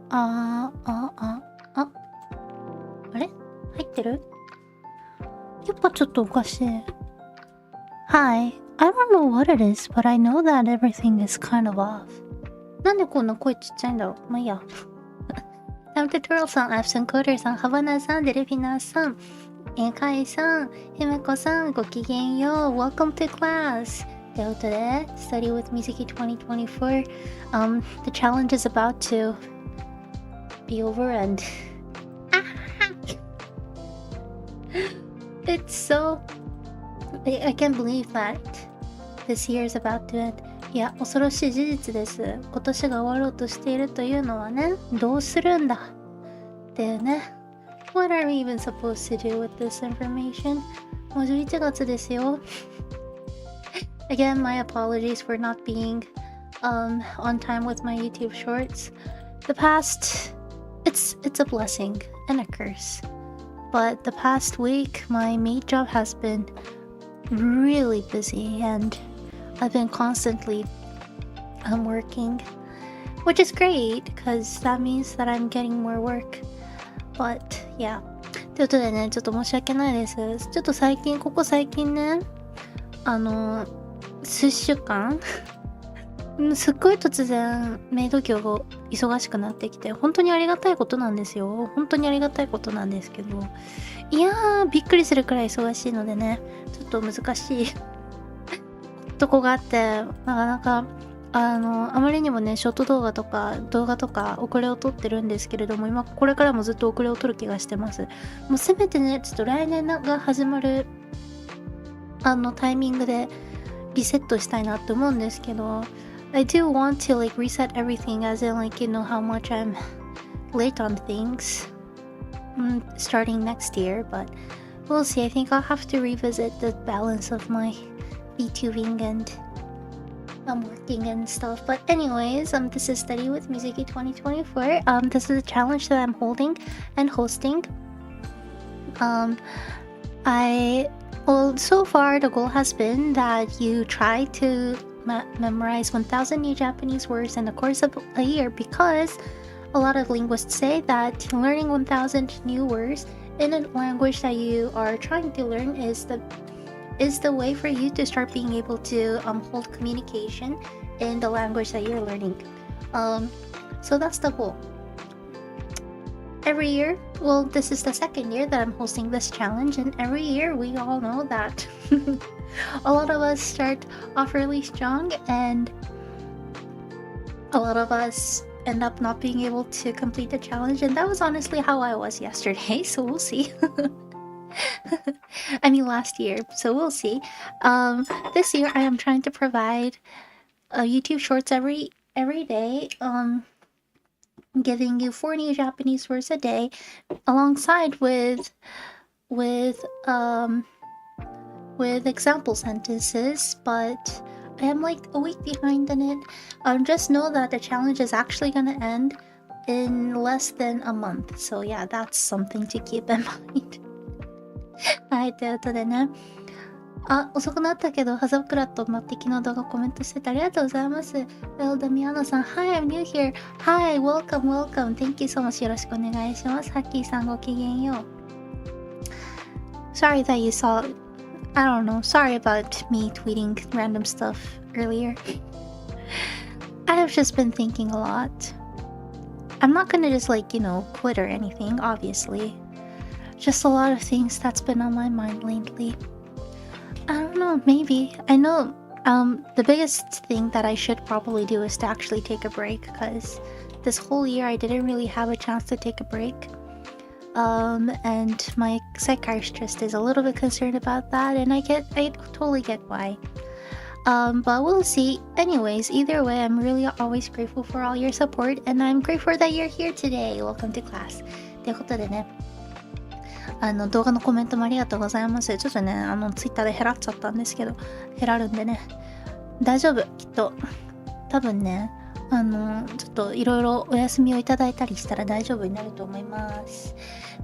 あれ入ってる？やっぱちょっとおかしい。Hi, I don't know what it is, but I know that everything is kind of off. なんでこんな声ちっちゃいんだろう。まあいいや。タムトゥトゥロさん、アフセンコーダーさん、ハバナさん、デレフィナーさん、カイさん、ヒメコさん、ごきげんよう。Welcome to class! ということで、Study with Mizuki 2024. The challenge is about to be over and it's so... I can't believe that this year is about to end. いや、恐ろしい事実です。今年が終わろうとしているというのはね、どうするんだっていうね。What are we even supposed to do with this information? もう11月ですよ。Again, my apologies for not being on time with my YouTube shorts. The past, it's a blessing and a curse. But the past week, my maid job has been really busy and I've been constantly working, which is great because that means that I'm getting more work. But yeah. ということでね、ちょっと申し訳ないです。ちょっとここ最近ね、数週間すっごい突然メイド業が忙しくなってきて、本当にありがたいことなんですよ。本当にありがたいことなんですけど、いやーびっくりするくらい忙しいのでね、ちょっと難しいとこがあって、なかなかあまりにもねショート動画とか遅れを取ってるんですけれども、今これからもずっと遅れを取る気がしてます。もうせめてね、ちょっと来年が始まるタイミングでリセットしたいなって思うんですけど、I do want to like reset everything, as in like you know how much I'm late on things starting next year, but we'll see. I think I'll have to revisit the balance of my VTubing and working and stuff. But anyways, this is Study with Mizuki 2024. This is a challenge that I'm holding and hosting. Well, so far the goal has been that you try to memorize 1,000 new Japanese words in the course of a year, because a lot of linguists say that learning 1,000 new words in a language that you are trying to learn is the way for you to start being able to hold communication in the language that you're learning. So that's the goal. Every year, well, this is the second year that I'm hosting this challenge, and every year we all know that a lot of us start off really strong and a lot of us end up not being able to complete the challenge, and that was honestly how I was yesterday, so we'll see. I mean last year, so we'll see. This year I am trying to provide YouTube shorts every day, giving you 4 new Japanese words a day, alongside with with example sentences, but I am like a week behind in it. Just know that the challenge is actually gonna end in less than a month. So yeah, that's something to keep in mind. はい、ということでね。遅くなったけど、ハザクラとマッティキの動画コメントしててありがとうございます。ダミアナさん、Hi, I'm new here. Hi, welcome, welcome. Thank you so much. よろしくお願いします。ハッキーさんごきげんよう。Sorry that you saw, I don't know, sorry about me tweeting random stuff earlier. I have just been thinking a lot. I'm not gonna just quit or anything, obviously. Just a lot of things that's been on my mind lately.I don't know, maybe. I know the biggest thing that I should probably do is to actually take a break, because this whole year I didn't really have a chance to take a break. And my psychiatrist is a little bit concerned about that, and I totally get why. But we'll see. Anyways, either way, I'm really always grateful for all your support, and I'm grateful that you're here today. Welcome to class. ということでね。動画のコメントもありがとうございます。ちょっとね、ツイッターで減らっちゃったんですけど、減らるんでね。大丈夫、きっと。多分ね、ちょっといろいろお休みをいただいたりしたら大丈夫になると思います。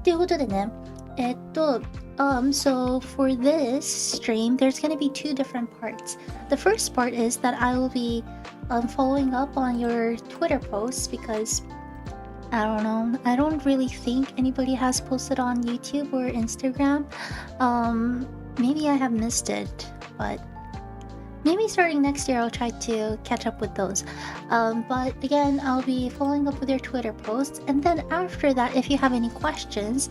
ということでね、so for this stream, there's gonna be two different parts. The first part is that I will be following up on your Twitter posts because I don't know. I don't really think anybody has posted on YouTube or Instagram. Maybe I have missed it, but maybe starting next year I'll try to catch up with those. But again, I'll be following up with your Twitter posts. And then after that, if you have any questions,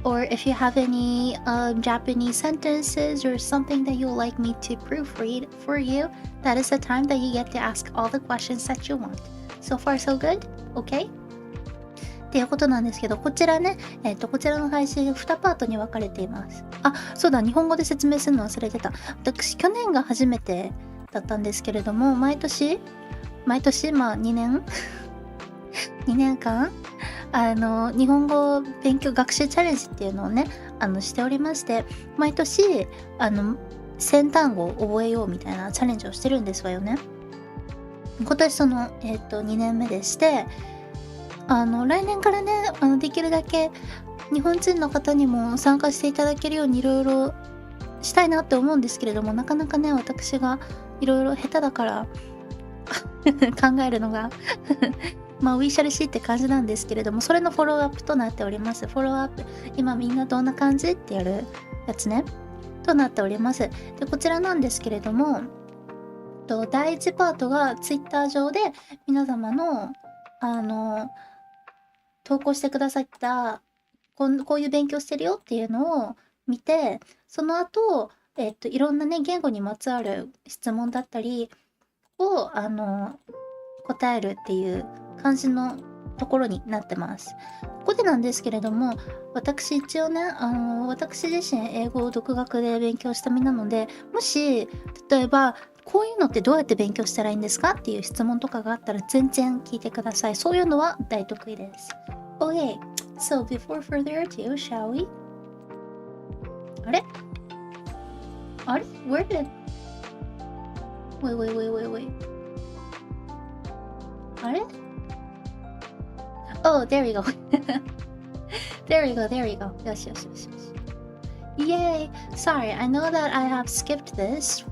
or if you have any Japanese sentences or something that you would like me to proofread for you, that is the time that you get to ask all the questions that you want. So far, so good? Okay?っていうことなんですけど、こちらね、こちらの配信2パートに分かれています。そうだ、日本語で説明するの忘れてた。私、去年が初めてだったんですけれども、毎年、2年2年間、日本語勉強学習チャレンジっていうのをね、しておりまして、毎年、1000単語を覚えようみたいなチャレンジをしてるんですわよね。今年その、2年目でして、来年からね、できるだけ日本人の方にも参加していただけるようにいろいろしたいなって思うんですけれども、なかなかね、私がいろいろ下手だから考えるのがまあ、we shall seeって感じなんですけれども、それのフォローアップとなっております。フォローアップ、今みんなどんな感じってやるやつね、となっております。で、こちらなんですけれども、第1パートがツイッター上で皆様の投稿してくださったこういう勉強してるよっていうのを見て、その後、いろんなね、言語にまつわる質問だったりを答えるっていう感じのところになってます。ここでなんですけれども、私一応ね、私自身英語を独学で勉強した身なので、もし例えばこういうのってどうやって勉強したらいいんですかっていう質問とかがあったら全然聞いてください。そういうのは大得意です。Okay, so before further ado, shall we? あれ Where did... Wait. あれ Oh, there we go. There we go. よし。Yay! Sorry, I know that I have skipped this.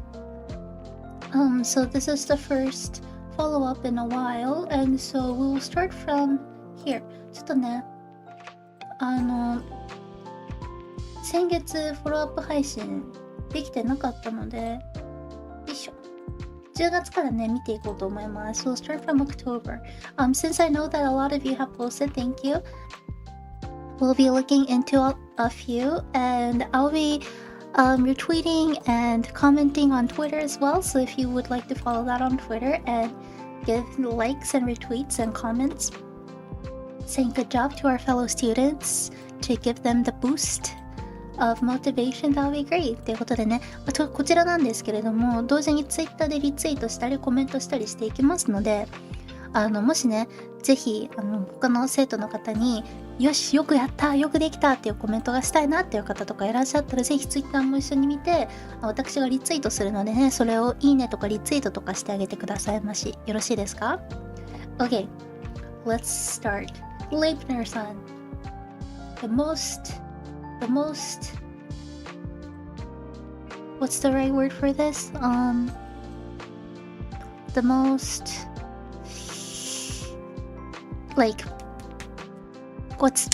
So this is the first follow-up in a while, and so we'll start from here. ちょっとね、先月フォローアップ配信できてなかったので、よいしょ。10月からね、見ていこうと思います。We'll start from October. Since I know that a lot of you have posted, thank you. We'll be looking into a few, and I'll be retweeting and commenting on Twitter as well. So if you would like to follow that on Twitter and give likes and retweets and comments, saying good job to our fellow students to give them the boost of motivation, that would be great. ということでね、こちらなんですけれども、同時に Twitter でリツイートしたりコメントしたりしていきますので、もしね、ぜひ、他の生徒の方に、よし、よくやった、よくできたっていうコメントがしたいなっていう方とかいらっしゃったら、ぜひ Twitter も一緒に見て、私がリツイートするのでね、それをいいねとかリツイートとかしてあげてくださいまし。よろしいですか？ Okay, let's start. Leipner さん。The most, what's the right word for this? The most, like, what's,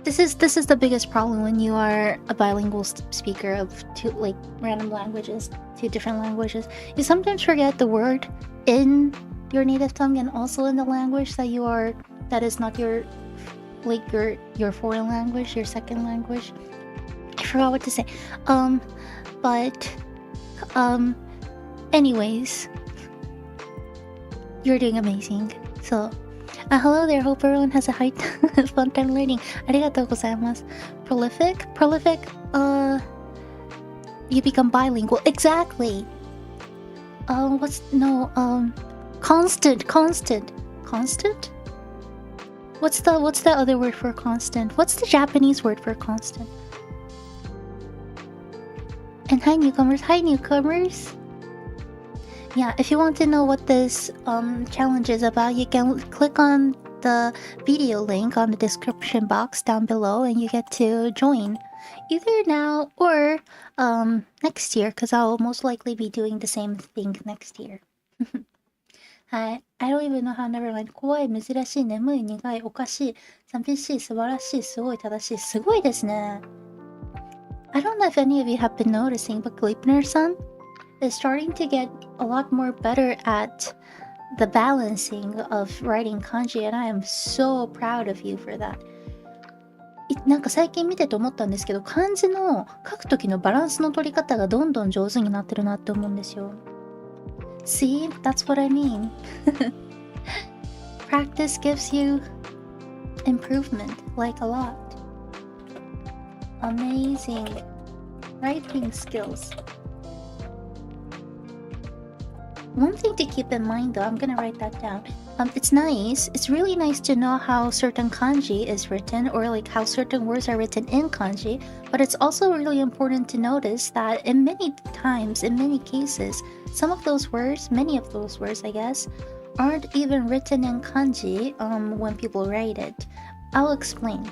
this is the biggest problem when you are a bilingual speaker of two, like, random languages, two different languages. You sometimes forget the word in your native tongue and also in the language that is not your, like, your foreign language, your second language. I forgot what to say. But anyways, you're doing amazing. So, hello there. Hope everyone has a fun time learning. ありがとうございます。Prolific, you become bilingual. Exactly. Constant. What's the other word for constant? What's the Japanese word for constant? And hi newcomers. Yeah, if you want to know what this challenge is about, you can click on the video link on the description box down below and you get to join either now or next year, because I'll most likely be doing the same thing next year. Hi, I don't even know how, never mind. 怖い、珍しい、眠い、苦い、おかしい、寂しい、素晴らしい、すごい、正しい。すごいですね。I don't know if any of you have been noticing, but Gleipner-san is starting to get a lot more better at the balancing of writing kanji, and I am so proud of you for that. なんか最近見てて思ったんですけど、漢字の書くときのバランスの取り方がどんどん上手になってるなって思うんですよ。See, that's what I mean. Practice gives you improvement, like a lot. Amazing writing skills. One thing to keep in mind though, I'm gonna write that down. It's really nice to know how certain kanji is written or like how certain words are written in kanji, but it's also really important to notice that in many cases, many of those words, I guess, aren't even written in kanji when people write it. I'll explain.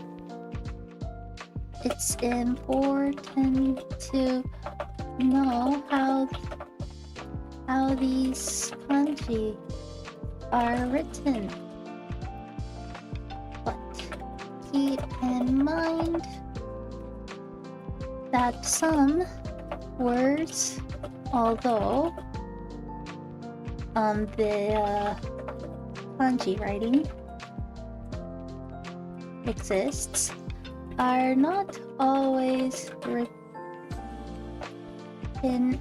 It's important to know how these kanji are written, but keep in mind that some words, although the kanji writing exists, are not always written in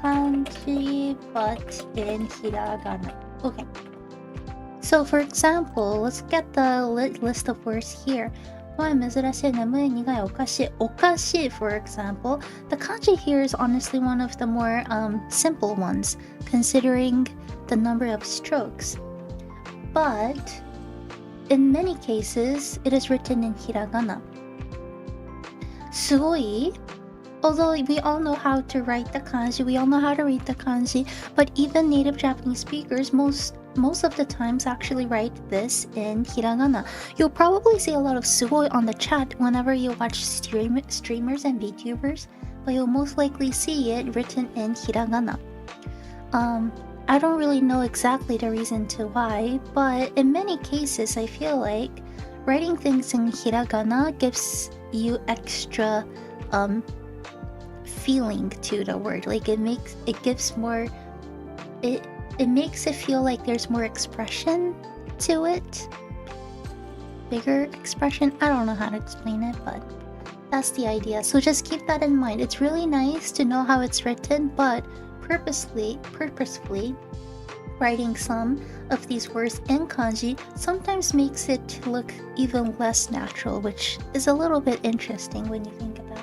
kanji but in hiragana. Okay, so for example, let's get the list of words here. 怖い、珍しい、眠い、苦い、おかしい。おかしい, for example, the kanji here is honestly one of the more simple ones, considering the number of strokes. But in many cases, it is written in hiragana. すごい? Although we all know how to write the kanji, we all know how to read the kanji, but even native Japanese speakers most of the times actually write this in hiragana. You'll probably see a lot of sugoi on the chat whenever you watch streamers and VTubers, but you'll most likely see it written in hiragana. I don't really know exactly the reason to why, but in many cases I feel like writing things in hiragana gives you extra feeling to the word. Like it makes it feel like there's more expression to it. Bigger expression. I don't know how to explain it, but that's the idea. So just keep that in mind. It's really nice to know how it's written, but purposefully writing some of these words in kanji sometimes makes it look even less natural, which is a little bit interesting when you think about it.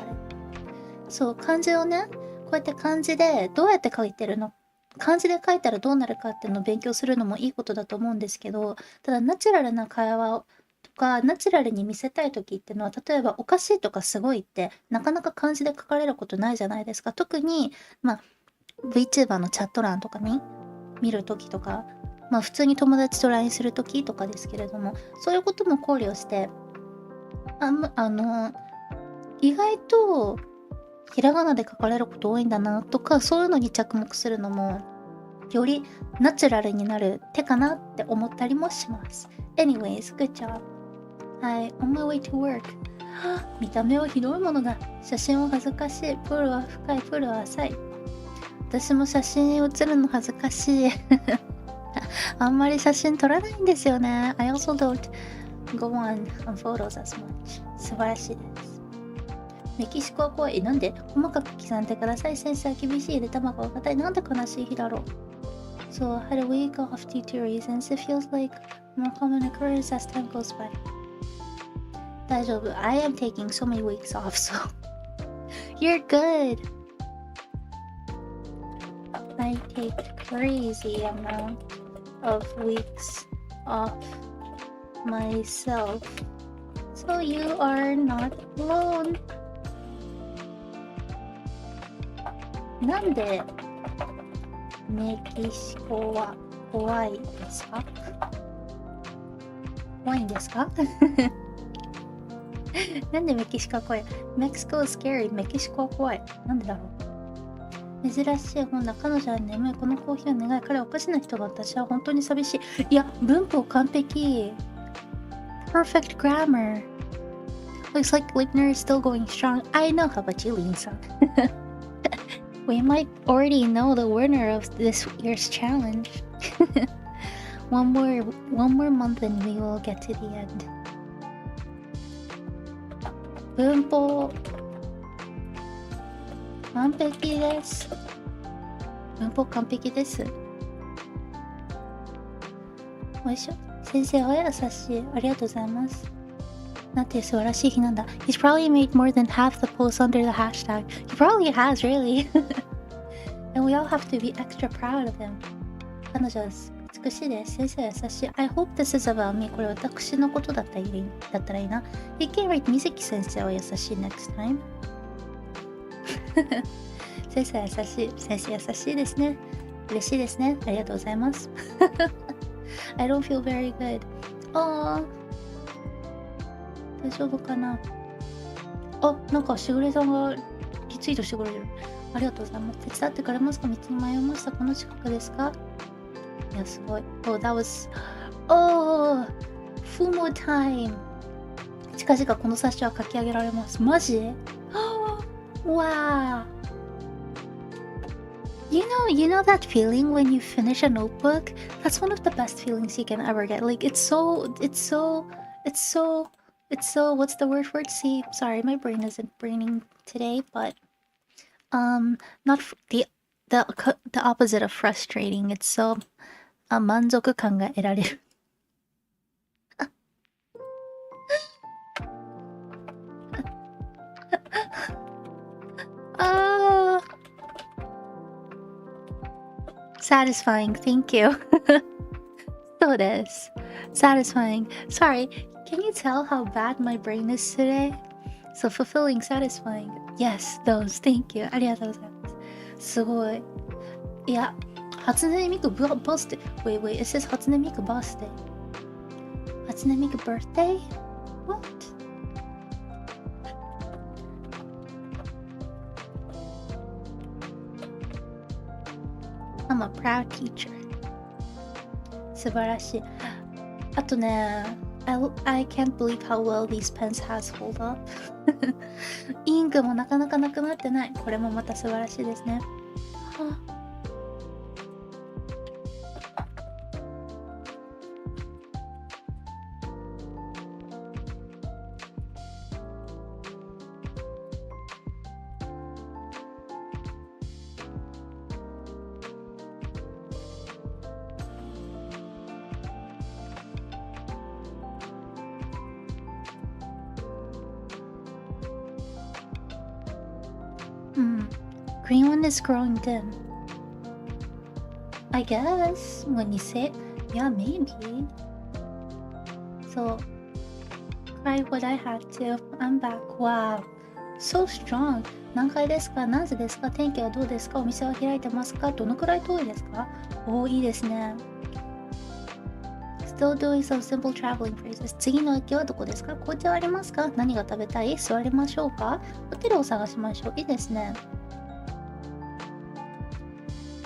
そう、漢字をね、こうやって漢字でどうやって書いてるの漢字で書いたらどうなるかっていうのを勉強するのもいいことだと思うんですけど、ただナチュラルな会話とか、ナチュラルに見せたい時っていうのは、例えばおかしいとかすごいって、なかなか漢字で書かれることないじゃないですか。特に、VTuber のチャット欄とかに見る時とか、普通に友達と LINE する時とかですけれども、そういうことも考慮して、意外とひらがなで書かれること多いんだなとか、そういうのに着目するのもよりナチュラルになる手かなって思ったりもします。Anyways, good job. はい、on my way to work. 見た目はひどいものだ。写真は恥ずかしい。プールは深い。プールは浅い。私も写真に写るの恥ずかしい。あんまり写真撮らないんですよね。I also don't go on photos as much. 素晴らしいです。メキシコは怖い。なんで？細かく刻んでください。先生は厳しい。ゆで卵が硬い。なんで悲しい日だろう。So I had a week off due to reasons. It feels like more common occurrence as time goes by. 大丈夫。I am taking so many weeks off, so you're good. I take crazy amount of weeks off myself. So you are not alone. なんでメキシコは怖いですか？怖いんですか？なんでメキシコは怖い？ Mexico is scary. メキシコは怖い。なんでだろう？珍しい本だ。彼女は眠い。このコーヒーを願い。彼はおかしな人が私は本当に寂しい。いや、文法完璧。Perfect grammar. Looks like Ligner is still going strong. I know. How about you, Lin-san? We might already know the winner of this year's challenge. one more month and we will get to the end. 文法完璧です。文法完璧です。おいしょ。先生は優しい。ありがとうございます。なんて素晴らしい日なんだ。He's probably made more than half the posts under the hashtag. He probably has, really. And we all have to be extra proud of him. 彼女は美しいです。先生は優しい。I hope this is about me. これ私のことだったらいいな。He can write Mizuki 先生は優しい next time. 先生は優しい。先生優しいですね。嬉しいですね。ありがとうございます。I don't feel very good. 大丈夫かな。なんかしぐれさんがリツイートしてくれてる。ありがとうございます。手伝ってくれますか？道に迷いました。この近くですか？いや、すごい。that was... FUMO time! 近々この冊子は書き上げられます。マジ？Wow! You know that feeling when you finish a notebook? That's one of the best feelings you can ever get. Like, it's so, what's the word for it? See, sorry, my brain isn't braining today, but, not the opposite of frustrating. It's so, 満足感が得られる。Satisfying, thank you. そうです。Satisfying. Sorry, can you tell how bad my brain is today? So fulfilling, satisfying. Yes, those. Thank you. ありがとうございます。すごい。いや、初音ミクバースデー。Wait, it says 初音ミクバースデー。初音ミク birthday? What? I'm a proud teacher. 素晴らしい。あとね、I can't believe how well these pens has hold up. インクもなかなかなくなってない。これもまた素晴らしいですね。Green one is growing dim. I guess when you say it, yeah, maybe. So, cry what I had to. I'm back. Wow. So strong. 何階ですか？何時ですか？天気はどうですか？お店は開いてますか？どのくらい遠いですか？おー、いいですね。Still doing some simple traveling phrases. 次の駅はどこですか？紅茶ありますか？何が食べたい？座りましょうか？ホテルを探しましょう。いいですね。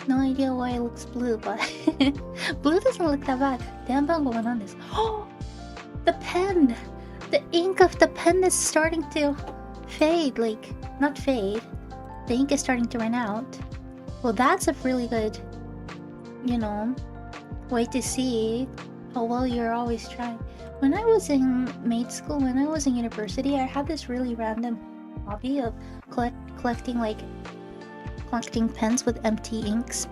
No idea why it looks blue, but blue doesn't look that bad. 電話番号は何ですか？ The pen! The ink of the pen is starting to fade. Like, not fade. The ink is starting to run out. Well, that's a really good, way to see how well you're always trying. When I was in maid school, when I was in university, I had this really random hobby of collecting pens with empty inks.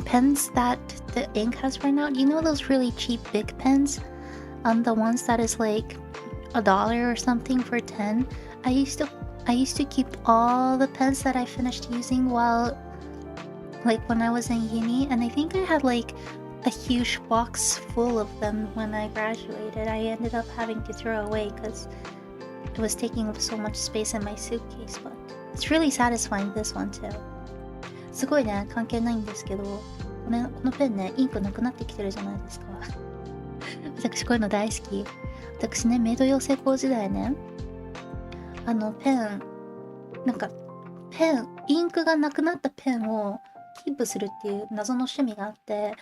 Pens that the ink has run out. You know those really cheap big pens? The ones that is like $1 or something for 10. I used to keep all the pens that I finished using when I was in uni, and I think I had like a huge box full of them when I graduated. I ended up having to throw away because it was taking up so much space in my suitcase, but it's really satisfying, this one too. すごいね、関係ないんですけど、このペンね、インクなくなってきてるじゃないですか。私こういうの大好き。私ね、メイド養成校時代ね、インクがなくなったペンをキープするっていう謎の趣味があって、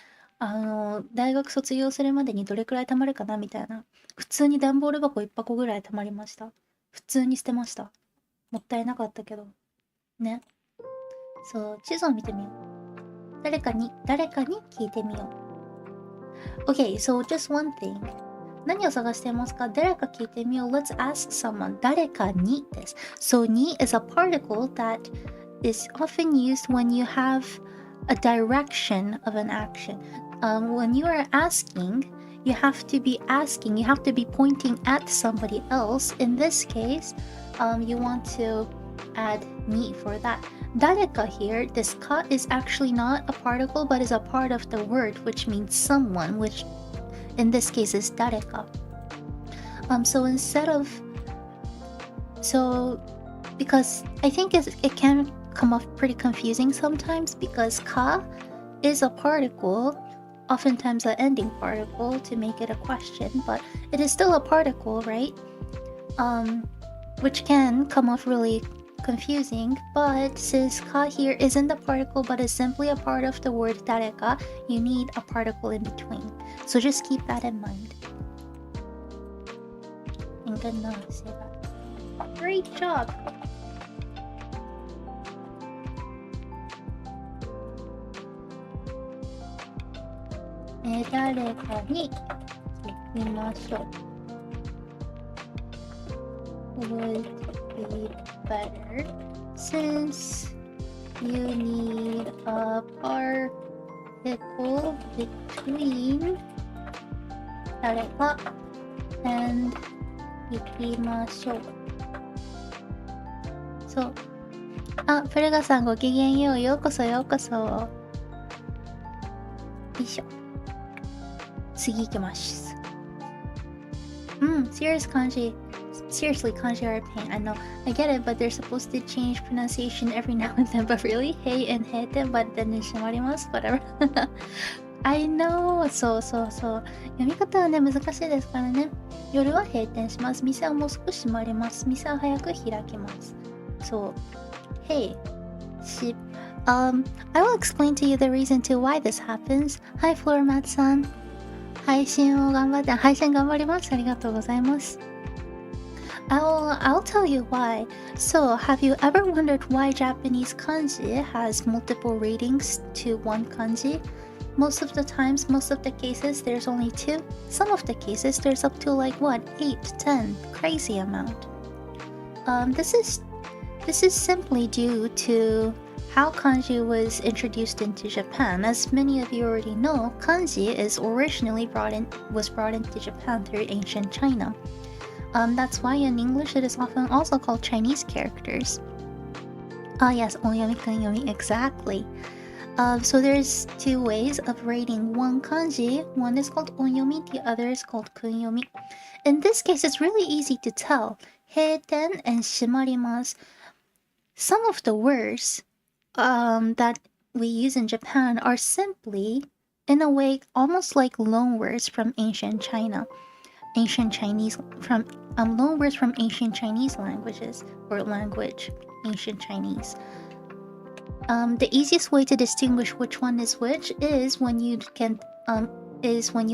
大学卒業するまでにどれくらい貯まるかなみたいな。普通に段ボール箱1箱ぐらい貯まりました。普通に捨てました。もったいなかったけど。ね。そう、地図を見てみよう。誰かに聞いてみよう。Okay, so just one thing. 何を探していますか？誰か聞いてみよう。Let's ask someone. 誰かにです。So, に is a particle that is often used when you have a direction of an action. When you are asking, you have to be pointing at somebody else. In this case, you want to add に for that. 誰か here, this か is actually not a particle but is a part of the word, which means someone, which in this case is 誰か. Because I think it can come off pretty confusing sometimes, because か is a particle, oftentimes an ending particle to make it a question, but it is still a particle, right? Which can come off really confusing, but since か here isn't a particle but is simply a part of the word 誰か, you need a particle in between. So just keep that in mind. I'm gonna say that. Great job! Eh, 誰かに聞きましょう。Would be better since you need a particle between 誰か and 行きましょう。そう。あ、プレガさんごきげんよう。ようこそようこそ。よいしょ。次行きます。Seriously, kanji are a pain. I know. I get it, but they're supposed to change pronunciation every now and then. But really? Hey and hete, but then shimarimasu? Whatever. I know. そう。読み方はね、難しいですからね。夜は閉店します。店はもう少し閉まります。店は早く開きます。そう。Hey. I will explain to you the reason to why this happens. Hi, Floormat さん。配信頑張ります。ありがとうございます。I'll tell you why. So, have you ever wondered why Japanese kanji has multiple readings to one kanji? Most of the cases, there's only 2. Some of the cases, there's up to 8, 10. Crazy amount. This is simply due to how kanji was introduced into Japan. As many of you already know, kanji is originally was brought into Japan through ancient China. That's why in English it is often also called Chinese characters. Ah yes, onyomi, exactly. So there's two ways of writing one kanji. One is called onyomi, the other is called kunyomi. In this case, it's really easy to tell. Heiten and shimarimasu. Some of the words that we use in Japan are simply, in a way, almost like loan words from ancient China. Ancient Chinese, from loan words from ancient Chinese languages, or language, ancient Chinese. The easiest way to distinguish which one is which is when you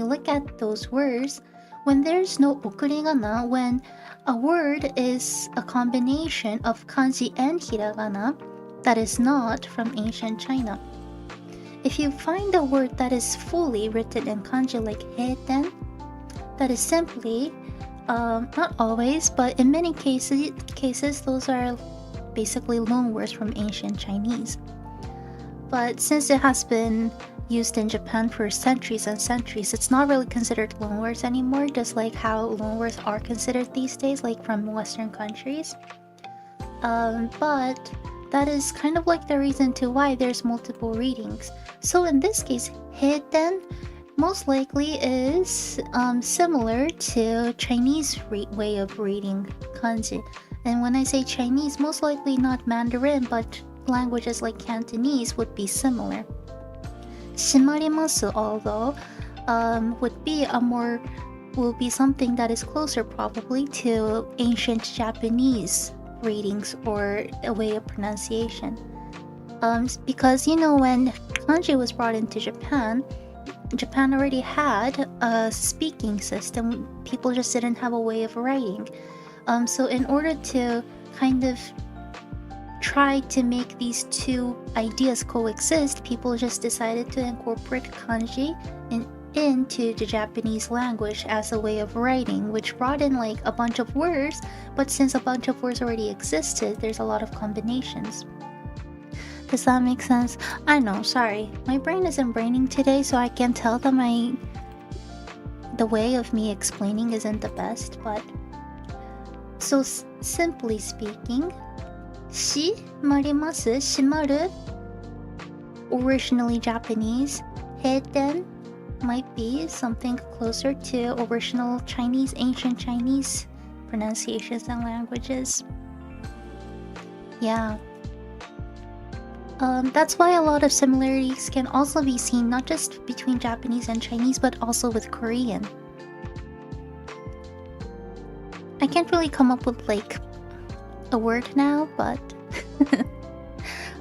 look at those words when there's no okurigana, when a word is a combination of kanji and hiragana that is not from ancient China. If you find a word that is fully written in kanji like heiten, that is simply, not always, but in many cases those are basically loan words from ancient Chinese. But since it has been used in Japan for centuries and centuries, it's not really considered loan words anymore, just like how loan words are considered these days, like from Western countries. But that is kind of like the reason to why there's multiple readings. So in this case, heiten most likely is similar to Chinese way of reading kanji. And when I say Chinese, most likely not Mandarin, but languages like Cantonese would be similar. Shimarimasu, although, will be something that is closer probably to ancient Japanese readings or a way of pronunciation. Because, you know, when kanji was brought into Japan already had a speaking system. People just didn't have a way of writing. So in order to kind of try to make these two ideas coexist, people just decided to incorporate kanji into the Japanese language as a way of writing, which brought in like a bunch of words, but since a bunch of words already existed, there's a lot of combinations. Does that make sense? I know, sorry. My brain isn't braining today, so I can tell that the way of me explaining isn't the best, but... So, simply speaking, shimarimasu, shimaru, originally Japanese, heiten might be something closer to original Chinese, ancient Chinese pronunciations and languages. Yeah. That's why a lot of similarities can also be seen not just between Japanese and Chinese, but also with Korean. I can't really come up with like a word now, but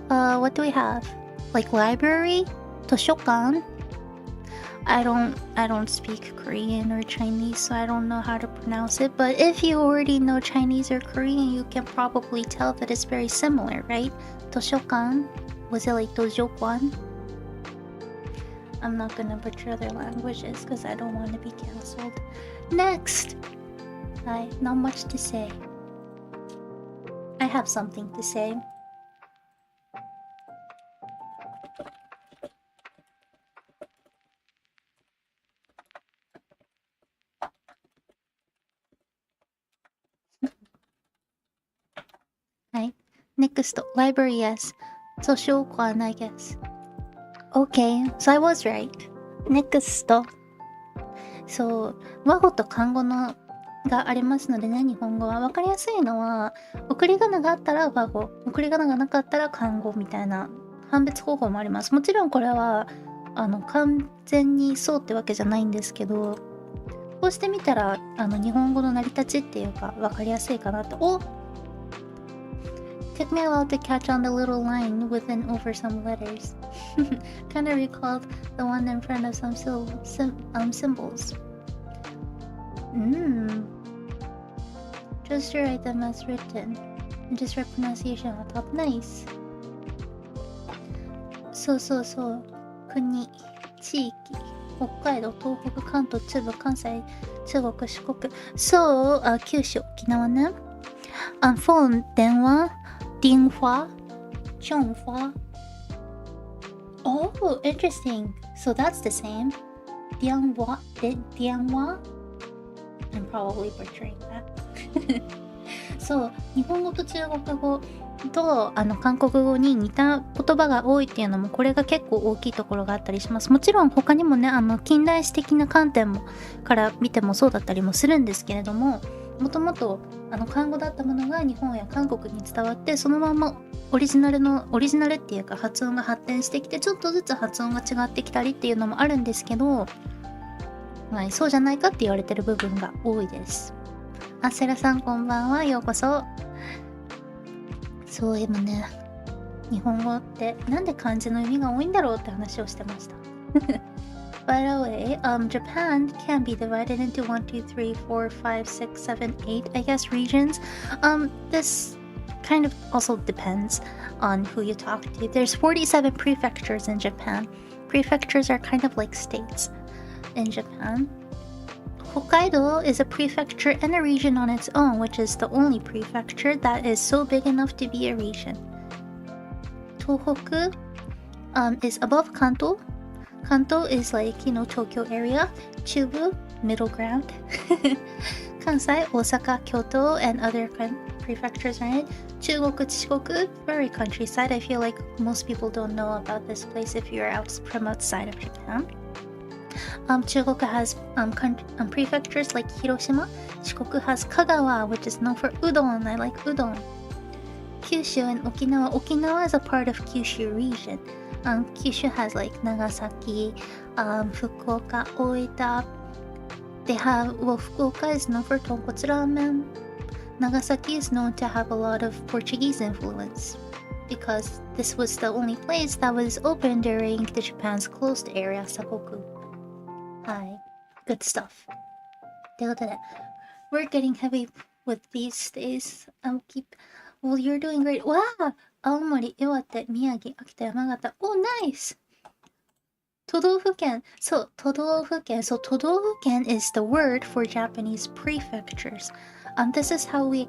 what do we have? Like library, toshokan. I don't speak Korean or Chinese, so I don't know how to pronounce it. But if you already know Chinese or Korean, you can probably tell that it's very similar, right? Toshokan. Was it like dojokwan? I'm not gonna butcher other languages because I don't want to be cancelled. Next! Not much to say. I have something to say. Next, library, yes. Toshokan, I guess. Okay, so I was right. Next. そう、和語と漢語のがありますのでね、日本語は。わかりやすいのは、送り仮名があったら和語、送り仮名がなかったら漢語みたいな判別方法もあります。もちろんこれは完全にそうってわけじゃないんですけど、こうしてみたら日本語の成り立ちっていうかわかりやすいかなと。Took me a while to catch on the little line with and over some letters. Kind of recalled the one in front of some symbols. Just write them as written. And just write pronunciation on top. Nice. そう。国、地域、北海道、東北、関東、中部、関西、中国、四国。そう、九州、沖縄ね。phone 電話。電話 Oh, interesting. So that's the same. 電話 I'm probably butchering that. そう、日本語と中国語と韓国語に似た言葉が多いっていうのもこれが結構大きいところがあったりします。もちろん他にもね近代史的な観点もから見てもそうだったりもするんですけれども、もともと漢語だったものが日本や韓国に伝わってそのままオリジナルっていうか発音が発展してきてちょっとずつ発音が違ってきたりっていうのもあるんですけど、はい、そうじゃないかって言われてる部分が多いです。あ、セラさんこんばんは、ようこそ。そう、今ね、日本語ってなんで漢字の意味が多いんだろうって話をしてました。By the way, Japan can be divided into 1, 2, 3, 4, 5, 6, 7, 8, I guess, regions. This kind of also depends on who you talk to. There's 47 prefectures in Japan. Prefectures are kind of like states in Japan. Hokkaido is a prefecture and a region on its own, which is the only prefecture that is so big enough to be a region. Tohoku is above Kanto. Kanto is like, Tokyo area. Chubu, middle ground. Kansai, Osaka, Kyoto, and other prefectures are in it. Chugoku, Shikoku, very countryside. I feel like most people don't know about this place if you're from outside of Japan. Chugoku has prefectures like Hiroshima. Shikoku has Kagawa, which is known for udon. I like udon. Kyushu and Okinawa. Okinawa is a part of Kyushu region. Kyushu has like Nagasaki, Fukuoka, Oita. Fukuoka is known for tonkotsu ramen. Nagasaki is known to have a lot of Portuguese influence because this was the only place that was open during the Japan's closed area, Sakoku. Hi, good stuff. We're getting heavy with these days. Well, you're doing great. Wow! Aomori, Iwate, Miyagi, Akita, Yamagata. Oh, nice! 都道府県. So, 都道府県. So, 都道府県 is the word for Japanese prefectures. This is how we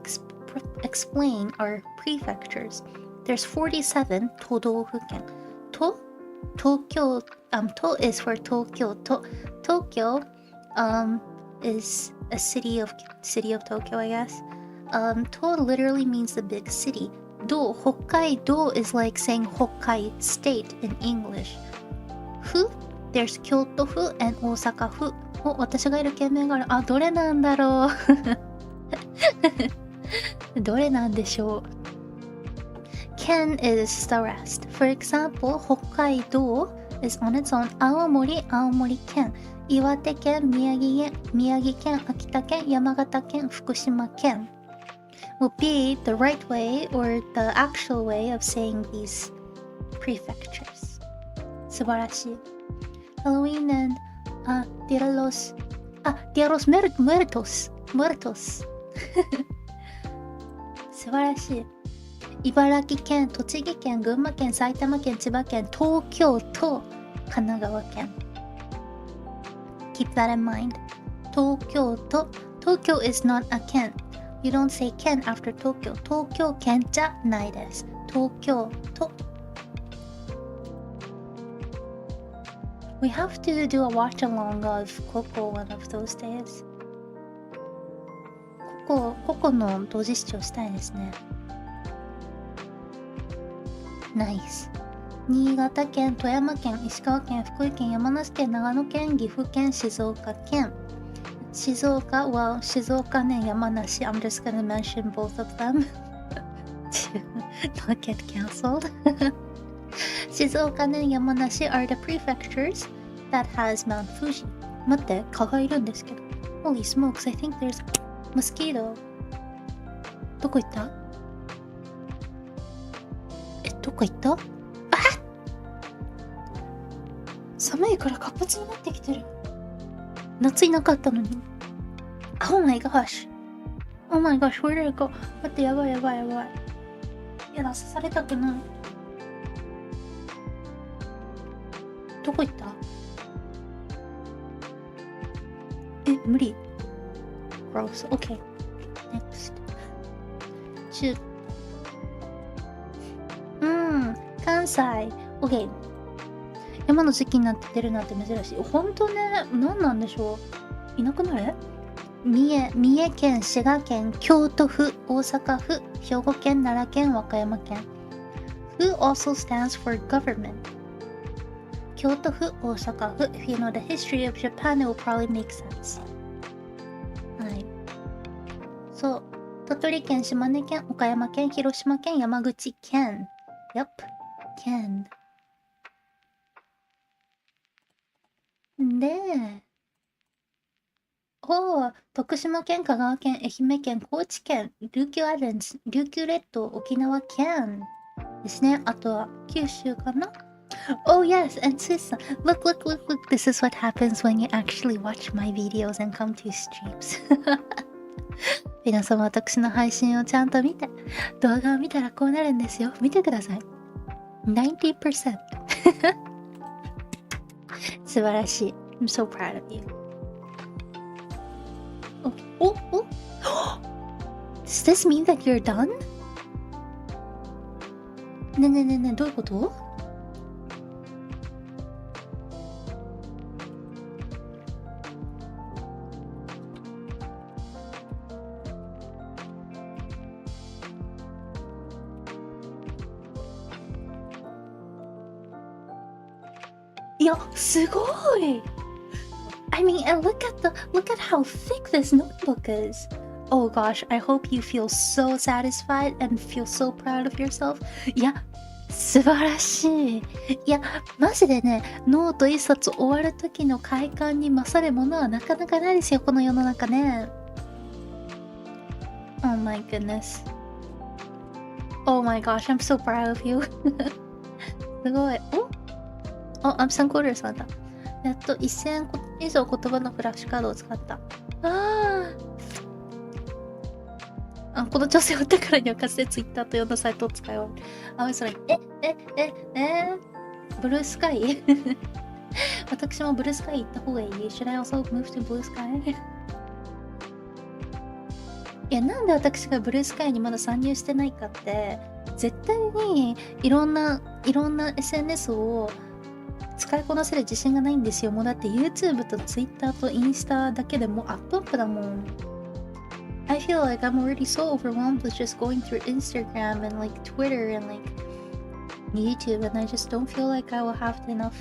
explain our prefectures. There's 47 都道府県. Tokyo, to is for Tokyo. Tokyo is a city of Tokyo, I guess. To literally means the big city. Do, Hokkaido is like saying Hokkai state in English. Fu, there's Kyoto-fu and Osaka-fu. お、私がいる県名がある。あ、どれなんだろう。どれなんでしょう。Ken is the rest. For example, Hokkaido is on its own. Aomori, Aomori Ken. Iwate Ken, Miyagi Ken, Akita Ken, Yamagata Ken, Fukushima Ken will be the right way or the actual way of saying these prefectures. 素晴らしい。Halloween and Dia de los Muertos. 素晴らしい。茨城県、栃木県、群馬県、埼玉県、千葉県、東京都、神奈川県。Keep that in mind. 東京都。Tokyo is not a 県。You don't say 県 after Tokyo. 東京県じゃないです。東京都。We have to do a watch along of Coco one of those days. ココの同時視聴したいですね。ナイス。新潟県、富山県、石川県、福井県、山梨県、長野県、岐阜県、静岡県。静岡は、静岡ね、山梨。I'm just gonna mention both of them to not get cancelled. 静岡ね、山梨 are the prefectures that has Mount Fuji. 待って、蚊がいるんですけど。Holy smokes, I think there's mosquito. どこ行った？どこ行った？あ！寒いから活発になってきてる。夏いなかったのに。Oh my gosh. Oh my gosh, where did it go? 待って、やばい。やだ、刺されたくない。どこ行った？無理。Gross. Okay. Next. 関西。OK。山の時期になって出るなんて珍しい。ほんとね、何なんでしょう。いなくなる？三重県、滋賀県、京都府、大阪府、兵庫県、奈良県、和歌山県。Who also stands for government. 京都府、大阪府。If you know the history of Japan, it will probably make sense. はい。そう。鳥取県、島根県、岡山県、広島県、山口県。Yep. 県。で、徳島県、香川県、愛媛県、高知県、琉球アイランド、琉球列島、沖縄県ですね。あとは九州かな。Oh yes, and Sis, look, this is what happens when you actually watch my videos and come to streams. 皆様、私の配信をちゃんと見て、動画を見たらこうなるんですよ。見てください。90%。素晴らしい。I'm so proud of you. Oh, does this mean that you're done? ね、どういうこと？いや、すごい。I mean, and look at how thick this notebook is. Oh gosh, I hope you feel so satisfied and feel so proud of yourself. いや、素晴らしい。いや、マジでね、ノート一冊終わる時の快感に勝るものはなかなかないですよ、この世の中ね。Oh my goodness. Oh my gosh, I'm so proud of you. すごい。アップさんコールさんだ。やっと1000以上言葉のフラッシュカードを使った。この調整を打ったからにはかつてツイッターと呼んだサイトを使い終わる。あ、それ、ブルースカイ私もブルースカイ行った方がいい。Should I also move to blue sky? いや、なんで私がブルースカイにまだ参入してないかって、絶対にいろんな SNS を使いこなせる自信がないんですよ。もうだって YouTube と Twitter とインスタだけでもうアップだもん。I feel like I'm already so overwhelmed with just going through Instagram and like Twitter and like YouTube, and I just don't feel like I will have enough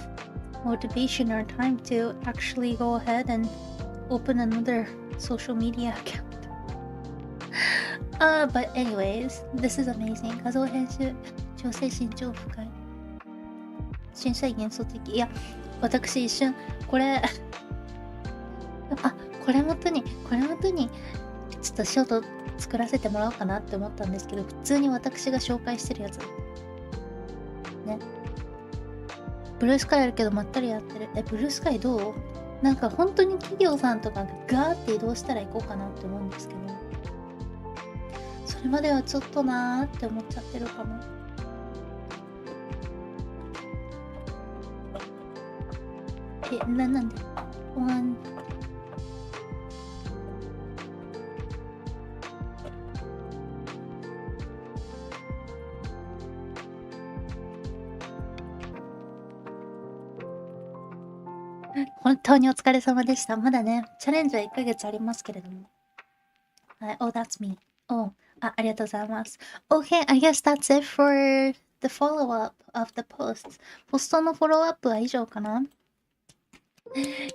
motivation or time to actually go ahead and open another social media account. But anyways, this is amazing. 画像編集、調整身長深い。審査員幻想的。いや、私一瞬、これもとに、ちょっとショート作らせてもらおうかなって思ったんですけど、普通に私が紹介してるやつ。ね。ブルースカイあるけどまったりやってる。ブルースカイどう？なんか本当に企業さんとかガーって移動したら行こうかなって思うんですけど、それまではちょっとなーって思っちゃってるかも。なんで本当にお疲れ様でした。まだね、チャレンジは1ヶ月ありますけれども。はい、Oh, that's me. Oh, ありがとうございます。Okay, I guess that's it for the follow-up of the posts. ポストのフォローアップは以上かな？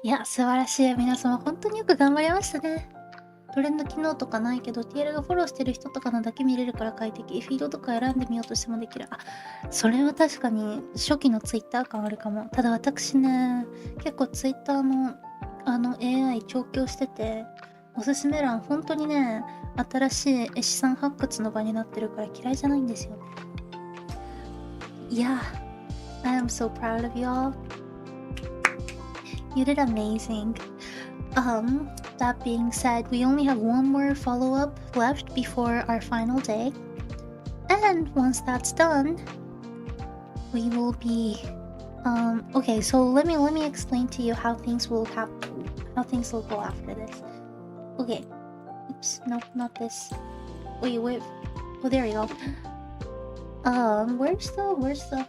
いや、素晴らしい。皆様、本当によく頑張りましたね。トレンド機能とかないけど、TL がフォローしてる人とかのだけ見れるから快適。フィードとか選んでみようとしてもできる。それは確かに初期の Twitter 感あるかも。ただ私ね、結構 Twitter のAI 調教してて、おすすめ欄本当にね、新しい絵師さん発掘の場になってるから嫌いじゃないんですよ。いや、I am so proud of y'all. You did amazing. That being said, we only have one more follow-up left before our final day. And once that's done, we will be okay, so let me explain to you how things will go after this. Okay. Oops, nope, not this. Wait. Oh, there we go. Where's the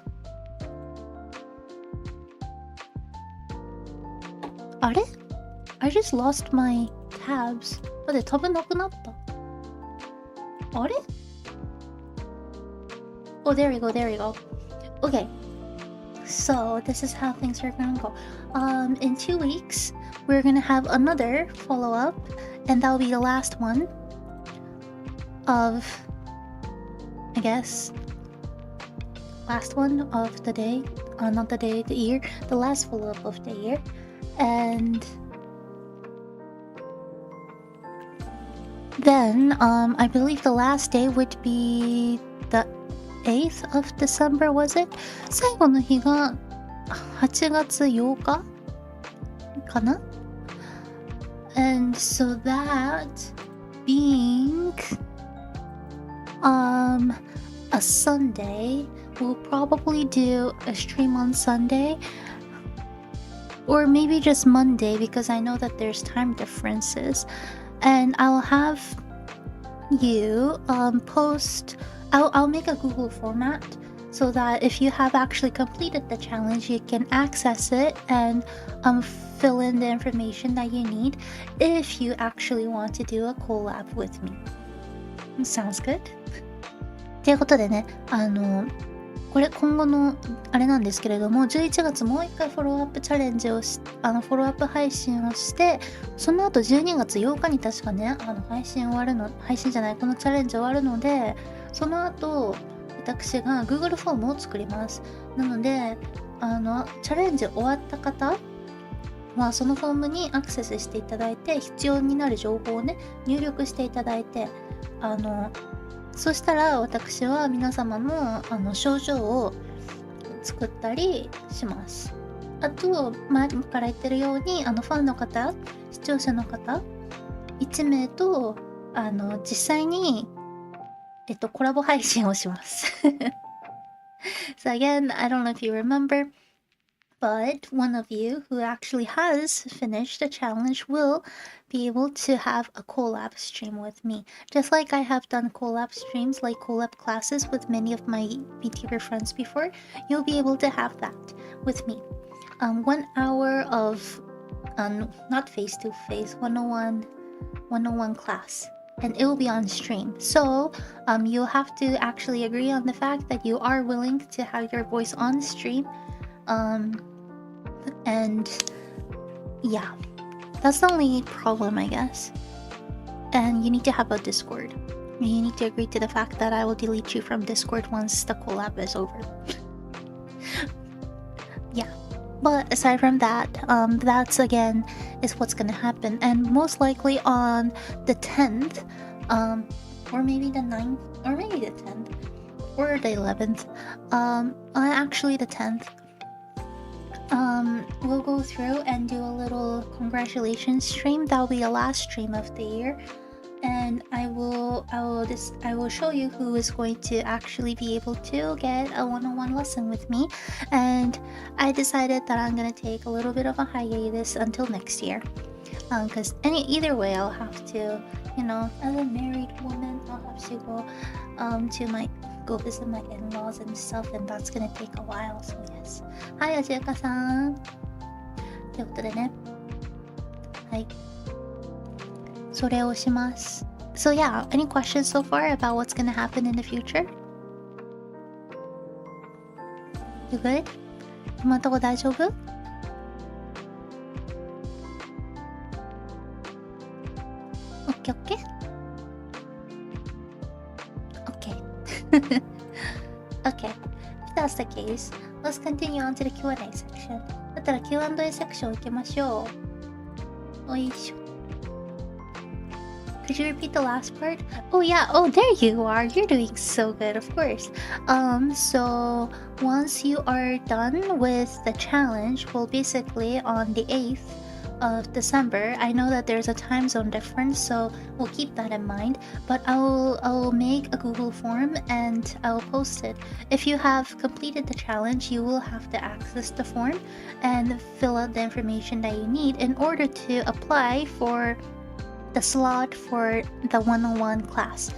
I just lost my tabs. だってタブなくなった。あれ？ Oh, there we go, there we go. Okay. So, this is how things are gonna go. In 2 weeks, we're gonna have another follow-up, and that'll be the last one of, I guess, last one of the day. Not the day, the year. The last follow-up of the year. And then, I believe the last day would be the 8th of December, was it? 最後の日が8月8日かな? And so that being a Sunday, we'll probably do a stream on Sunday, or maybe just Monday, because I know that there's time differences. And I'll have you post. I'll make a Google format so that if you have actually completed the challenge, you can access it and fill in the information that you need if you actually want to do a collab with me. Sounds good? ということでね、これ今後のあれなんですけれども、11月もう一回フォローアップチャレンジをフォローアップ配信をして、その後12月8日に確かね、配信じゃない、このチャレンジ終わるので、その後私が Google フォームを作ります。なのでチャレンジ終わった方はそのフォームにアクセスしていただいて、必要になる情報をね入力していただいて、そしたら私は皆様の症状を作ったりします。あと前から言ってるようにファンの方、視聴者の方1名と実際にコラボ配信をします。So again, I don't know if you remember, but one of you who actually has finished the challenge will be able to have a collab stream with me. Just like I have done collab streams, like collab classes with many of my VTuber friends before, you'll be able to have that with me. 1 hour of, not face-to-face, 101 class.And it will be on stream. So you'll have to actually agree on the fact that you are willing to have your voice on stream. And yeah, that's the only problem, I guess. And you need to have a Discord. You need to agree to the fact that I will delete you from Discord once the collab is over. Yeah.But aside from that, that's again is what's gonna happen, and most likely on the 10th, or maybe the 9th, or maybe the 10th, or the 11th, actually the 10th, we'll go through and do a little congratulations stream. That will be the last stream of the year. And I will show you who is going to actually be able to get a one-on-one lesson with me. And I decided that I'm gonna take a little bit of a hiatus until next year. Because either way, I'll have to, as a married woman, I'll have to go visit my in-laws and stuff, and that's gonna take a while. So yes. Hi, Ajikaさん。ということでね。はい。それをします。So yeah, any questions so far about what's gonna happen in the future? You good? 今のとこ大丈夫? Okay, okay? Okay. Okay. If that's the case, let's continue on to the Q&A section. だったら Q&A セクション行きましょう。おいしょ。Could you repeat the last part? Oh yeah, oh there you are. You're doing so good, of course. So once you are done with the challenge, well basically on the 8th of December, I know that there's a time zone difference, so we'll keep that in mind, but I'll make a Google form and I'll post it. If you have completed the challenge, you will have to access the form and fill out the information that you need in order to apply for the slot for the one-on-one class.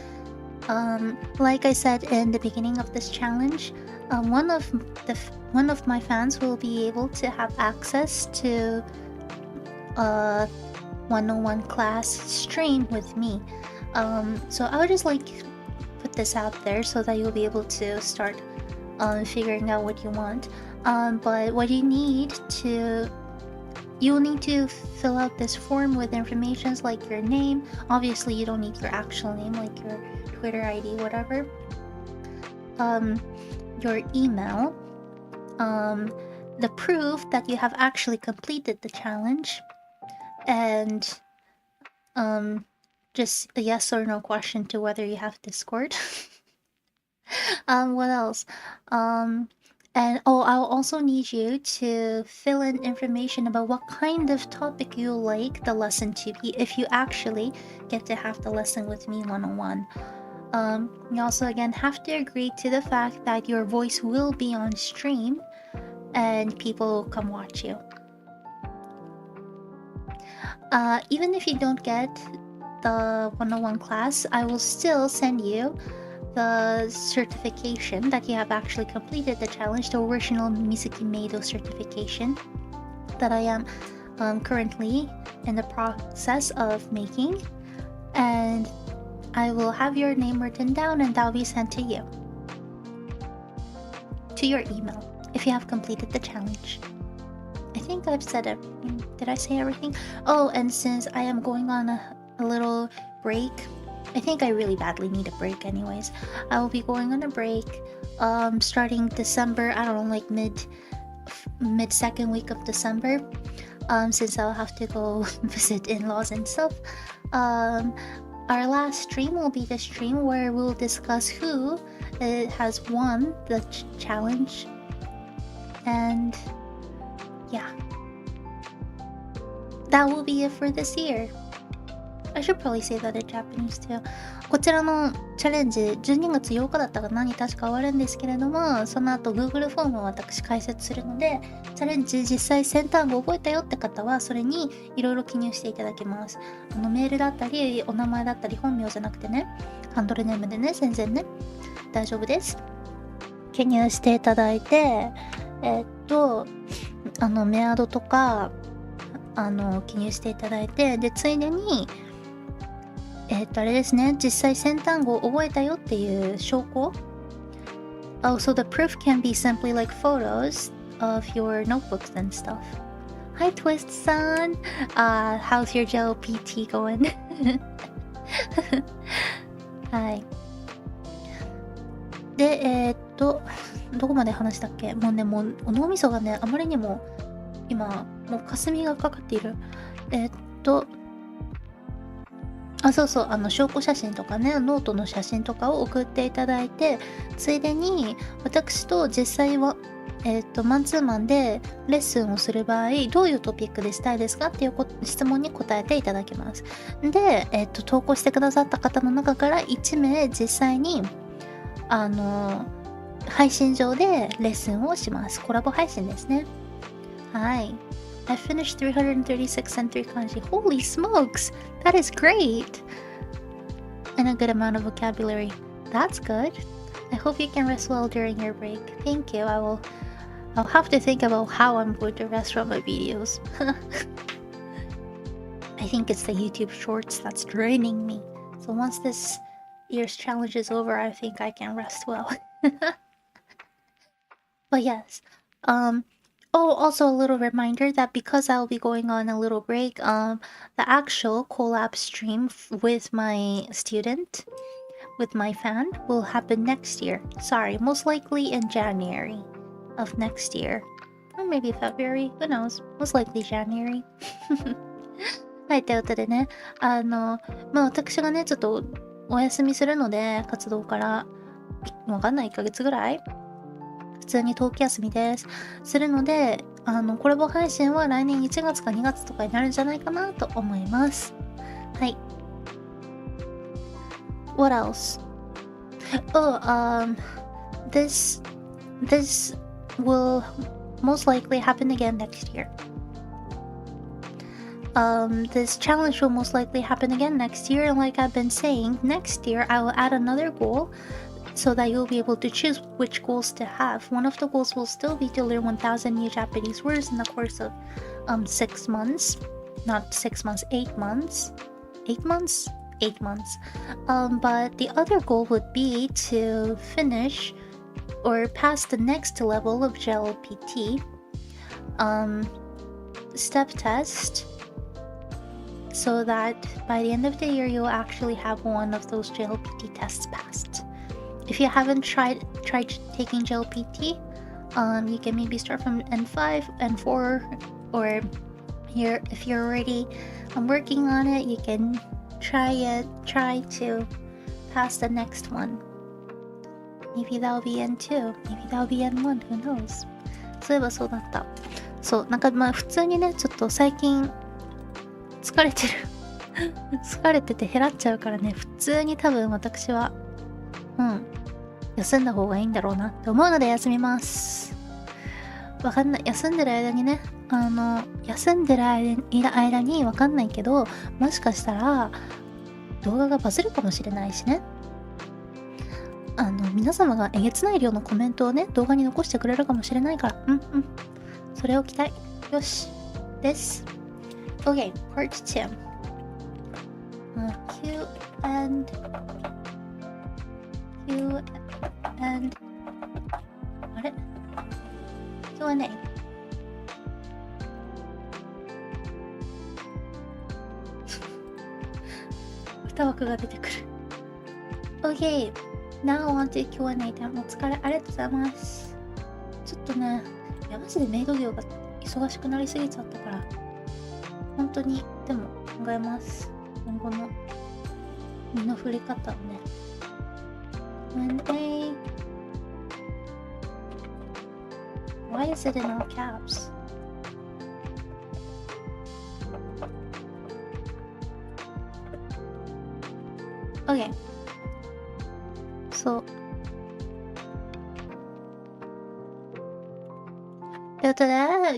Like I said in the beginning of this challenge, one of my fans will be able to have access to 101 class stream with me. So I would just like put this out there so that you'll be able to start figuring out what you want. But what you need you'll need to fill out this form with information like your name. Obviously, you don't need your actual name, like your Twitter ID, whatever. Your email. The proof that you have actually completed the challenge. And just a yes or no question to whether you have Discord. What else? And I'll also need you to fill in information about what kind of topic you like the lesson to be if you actually get to have the lesson with me one-on-one. You also again have to agree to the fact that your voice will be on stream and people will come watch you. Even if you don't get the 101 class, I will still send you the certification that you have actually completed the challenge, the original Mizuki Meido certification that I am currently in the process of making, and I will have your name written down and that will be sent to you, to your email, if you have completed the challenge. I think I've said everything. Did I say everything? Oh, and since I am going on a little break, I think I really badly need a break anyways. I will be going on a break starting December, I don't know, like mid second week of December, since I'll have to go visit in-laws and stuff. Our last stream will be the stream where we'll discuss who has won the challenge. And yeah, that will be it for this year. I should probably say that in Japanese too. こちらのチャレンジ12月8日だったかなに確か終わるんですけれども、その後 Google フォームを私解説するので、チャレンジ実際先単語覚えたよって方はそれにいろいろ記入していただけます。メールだったりお名前だったり本名じゃなくてね、ハンドルネームでね、全然ね大丈夫です。記入していただいて、メアドとか記入していただいて、でついでにあれですね、実際先単語を覚えたよっていう証拠。So the proof can be simply like photos of your notebooks and stuff. Hi Twist san! How's your gel PT going? はい。で、どこまで話したっけ？もうね、もう脳みそがね、あまりにも今、もう霞がかかっている。そうそう、証拠写真とかね、ノートの写真とかを送っていただいて、ついでに私と実際は、マンツーマンでレッスンをする場合、どういうトピックでしたいですかっていう質問に答えていただきます。で、投稿してくださった方の中から1名実際に、配信上でレッスンをします。コラボ配信ですね。はい。I finished 336 and 3 kanji. Holy smokes! That is great! And a good amount of vocabulary. That's good. I hope you can rest well during your break. Thank you. I'll have to think about how I'm going to rest from my videos. I think it's the YouTube shorts that's draining me. So once this year's challenge is over, I think I can rest well. But yes. Also a little reminder that because I'll be going on a little break, the actual collab stream with my student, with my fan, will happen next year. Sorry, most likely in January of next year. Or maybe February, who knows? Most likely January. はい、ということでね、私がね、ちょっとお休みするので、活動から、わかんない、1ヶ月ぐらい普通に冬季休みです。するので、コラボ配信は来年1月か2月とかになるんじゃないかなと思います。はい。What else? This will most likely happen again next year. This challenge will most likely happen again next year, and like I've been saying, next year I will add another goal so that you'll be able to choose which goals to have. One of the goals will still be to learn 1,000 new Japanese words in the course of 6 months. not 6 months, 8 months. 8 months? 8 months. But the other goal would be to finish or pass the next level of JLPT step test, so that by the end of the year you'll actually have one of those JLPT tests passed. If you haven't tried taking JLPT, you can maybe start from N5, N4, or if you're already working on it, you can try to pass the next one. Maybe that'll be N2, maybe that'll be N1, who knows. そういえばそうだった。そう、なんかまあ普通にね、ちょっと最近疲れてる疲れてて減らっちゃうからね、普通に多分私は休んだ方がいいんだろうなって思うので休みます。わかんない。休んでる間にね、休んでる間にわかんないけど、もしかしたら動画がバズるかもしれないしね。皆様がえげつない量のコメントをね、動画に残してくれるかもしれないから、それを期待。よし。です。Okay, part 2. Q and あれ Q&A 歌枠が出てくる。 Okay, now on to Q&A でお疲れ、ありがとうございます。ちょっとね、いやマジでメイド業が忙しくなりすぎちゃったから、本当にでも考えます。今後の身の振り方をね。Q&A. Why is it in all caps? Okay. So,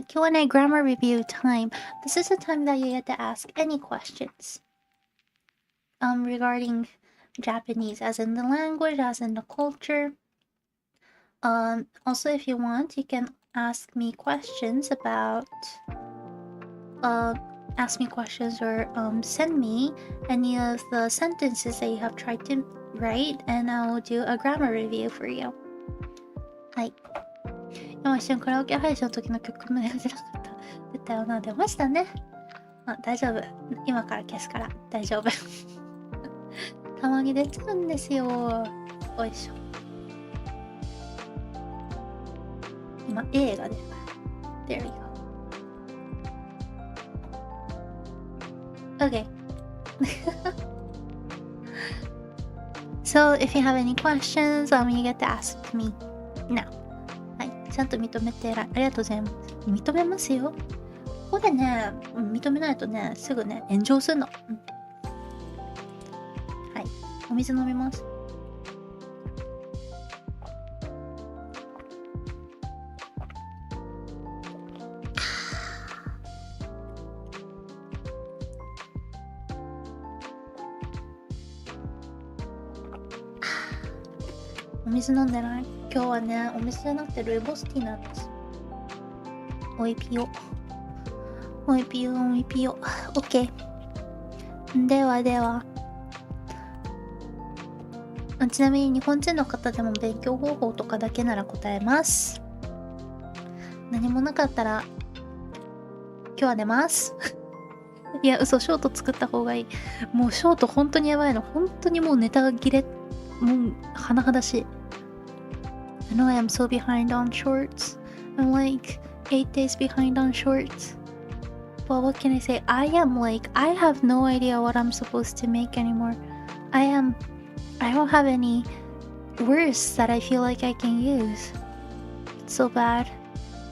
Q&A grammar review time. This is the time that you get to ask any questions regarding Japanese, as in the language, as in the culture. Also, if you want, you can ask me questions about or send me any of the sentences that you have tried to write, and I'll do a grammar review for you. はい。今一瞬カラオケ配信の時の曲名が出なかった。出たよな。出ましたね。大丈夫。今から消すから大丈夫。たまに出ちゃうんですよ。おいしょ。今 A が出るから。There we go. Okay. So if you have any questions, you get to ask me now. はい。ちゃんと認めてありがとうございます。認めますよ。ここでね、認めないとね、すぐね、炎上するの。はい。お水飲みます。お水飲んでない？今日はね、お水じゃなくてルイボスティーなんです。おいぴよ。おいぴよ、おいぴよ。OK。ではでは。ちなみに日本人の方でも勉強方法とかだけなら答えます。何もなかったら、今日は寝ます。いや、嘘、ショート作った方がいい。もうショート本当にやばいの。本当にもうネタ切れ、もう甚だしい。I know I am so behind on shorts. I'm like 8 days behind on shorts. But what can I say? I have no idea what I'm supposed to make anymore. I don't have any words that I feel like I can use. It's so bad.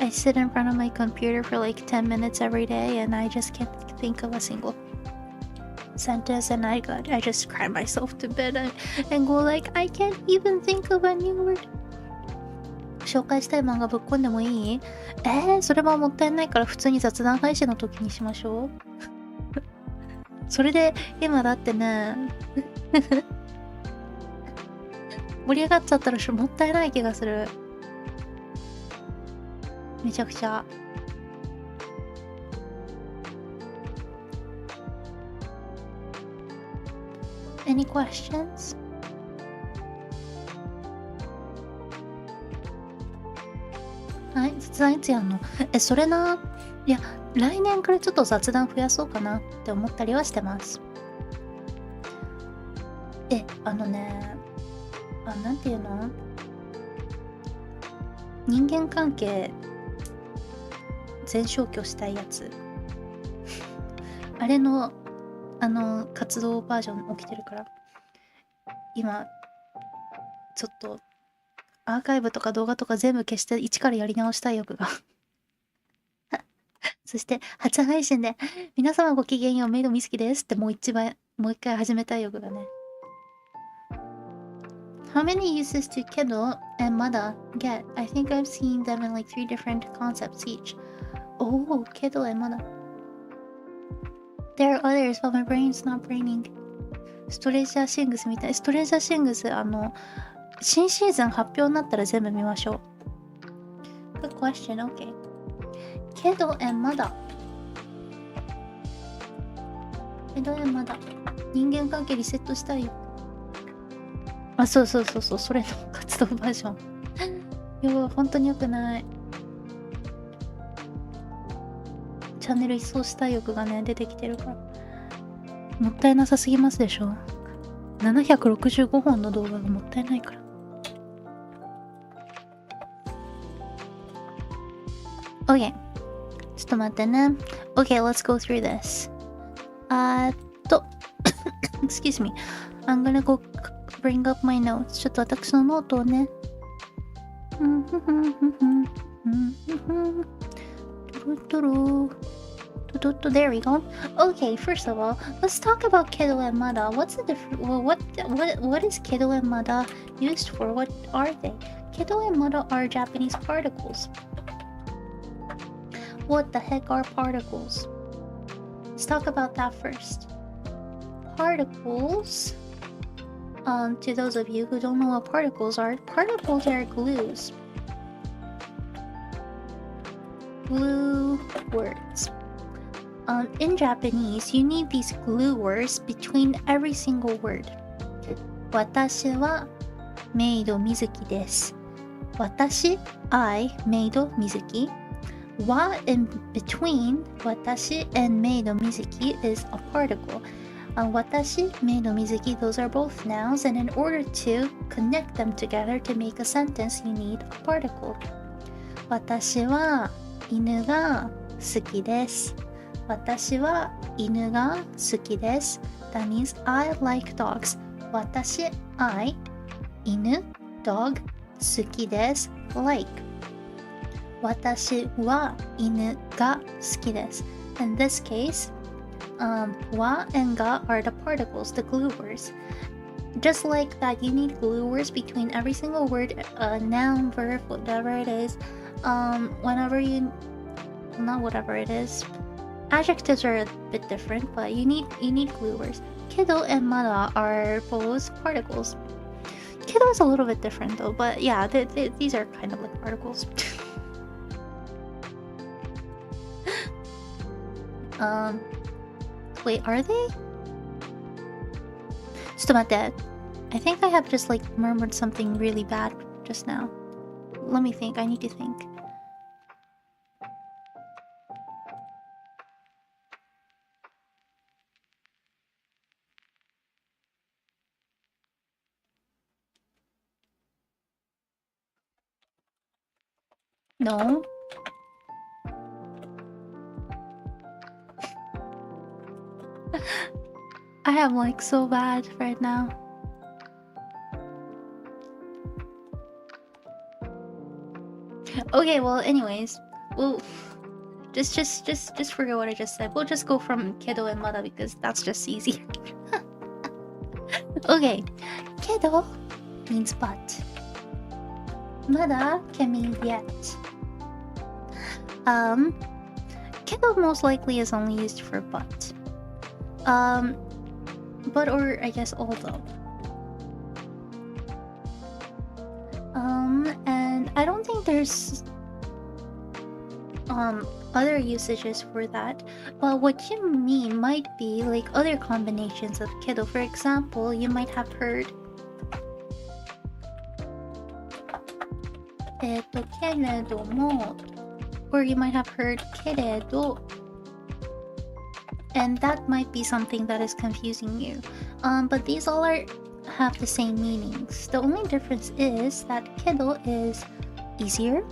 I sit in front of my computer for like 10 minutes every day and I just can't think of a single sentence, and I just cry myself to bed and go like, I can't even think of a new word. 紹介したい漫画ぶっこんでもいい？それはもったいないから普通に雑談配信の時にしましょう。それで今だってね盛り上がっちゃったらもったいない気がする。めちゃくちゃ。Any questions? はい、雑談いつやんの？それな。いや、来年からちょっと雑談増やそうかなって思ったりはしてます。なんていうの？人間関係全消去したいやつ。あれの、活動バージョン起きてるから。今、ちょっと、アーカイブとか動画とか全部消して一からやり直したい欲が。そして、初配信で、皆様ごきげんよう、メイドミスキですってもう一回始めたい欲がね。How many uses do Kindle and Mada get? I think I've seen them in like 3 different concepts each. Oh, Kindle and Mada. There are others, but my brain's not braining. ストレージャーシングスみたい。ストレージャーシングス、新シーズン発表になったら全部見ましょう。Good question, okay. Kindle and Mada. Kindle and Mada. 人間関係リセットしたいよ。あ、そう、それの活動バージョン。本当に良くない。チャンネル一掃したい欲がね、出てきてるから。もったいなさすぎますでしょ。765本の動画がもったいないから。OK。ちょっと待ってね。OK, let's go through this. Excuse me. I'm gonna go bring up my notes. ちょっと私のノートをね。There we go. Okay, first of all, let's talk about Kedo and Mada. What's the what is Kedo and Mada used for? What are they? Kedo and Mada are Japanese particles. What the heck are particles? Let's talk about that first. Particles. To those of you who don't know what particles are glues. Glue words. In Japanese, you need these glue words between every single word. 私はメイド水木です。私、I, メイド水木。Wa in between 私 and メイド水木 is a particle. 私、メイド水木 those are both nouns, and in order to connect them together to make a sentence, you need a particle. 私は犬が好きです。私は犬が好きです。That means I like dogs. 私、I 犬 dog 好きです。like 私は犬が好きです。In this case, wa and ga are the particles, the glue words. Just like that, you need glue words between every single word, noun, verb, whatever it is. Not whatever it is. Adjectives are a bit different, but you need glue words. Kedo and Mada are both particles. Kedo is a little bit different though, but yeah, these are kind of like particles. Wait, are they? ちょっと待って。I think I have just like murmured something really bad just now. Let me think. I need to think. No? I am like so bad right now. Okay, well, anyways, we'll just forget what I just said. We'll just go from Kedo and Mada because that's just easier. Okay, Kedo means but. Mada can mean yet. Kedo most likely is only used for but. But or I guess although. And I don't think there's other usages for that, but what you mean might be like other combinations of kedo. For example, you might have heard けれども or you might have heard けれど and that might be something that is confusing you. But these all have the same meanings. The only difference is that kedo is easier.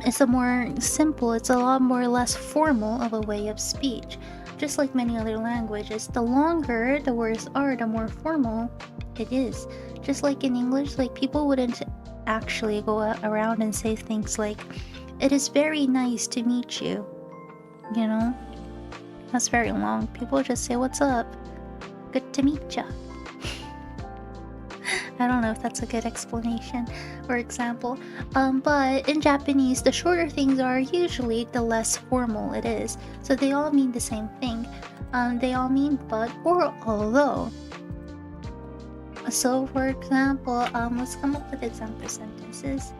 It's a more simple, it's a lot more less formal of a way of speech. Just like many other languages, the longer the words are, the more formal it is. Just like in English, like people wouldn't actually go around and say things like, "It is very nice to meet you." You know? That's very long. People just say, "What's up? Good to meet ya." I don't know if that's a good explanation or example. But in Japanese, the shorter things are usually the less formal it is. So they all mean the same thing. They all mean but or although. So for example, let's come up with example sentences.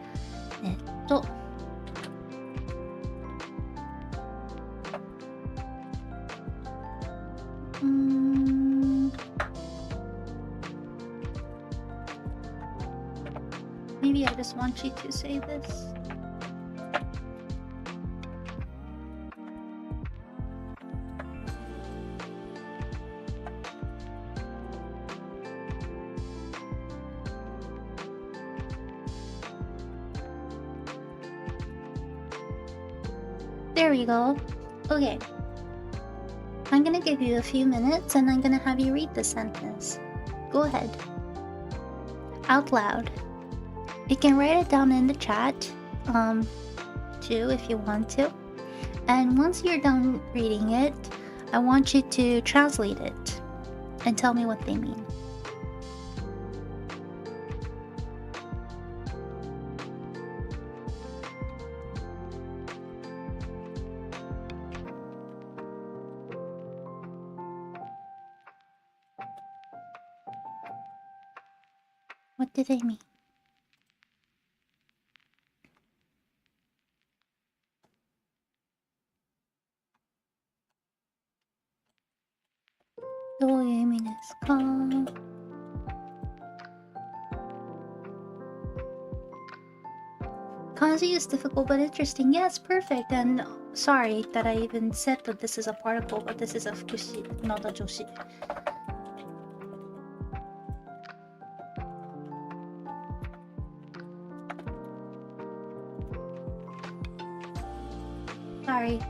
？Maybe I just want you to say this. There we go. Okay. I'm gonna give you a few minutes and I'm gonna have you read the sentence. Go ahead. Out loud. You can write it down in the chat, too, if you want to. And once you're done reading it, I want you to translate it and tell me what they mean. What do they mean? Kanji is difficult but interesting. Yes, perfect. And sorry that I even said that this is a particle, but this is a fukushi, not a joshi. Sorry.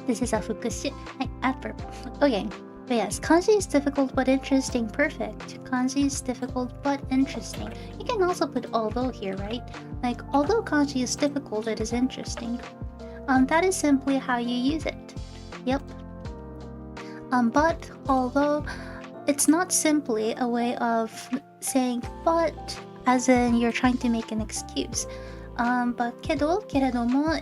This is a fukushi. Adverb. Okay. But yes, kanji is difficult but interesting. Perfect. Kanji is difficult but interesting. You can also put although here, right? Like, although kanji is difficult, it is interesting. That is simply how you use it. Yep. But although it's not simply a way of saying but, as in you're trying to make an excuse. But kedo, keredomo,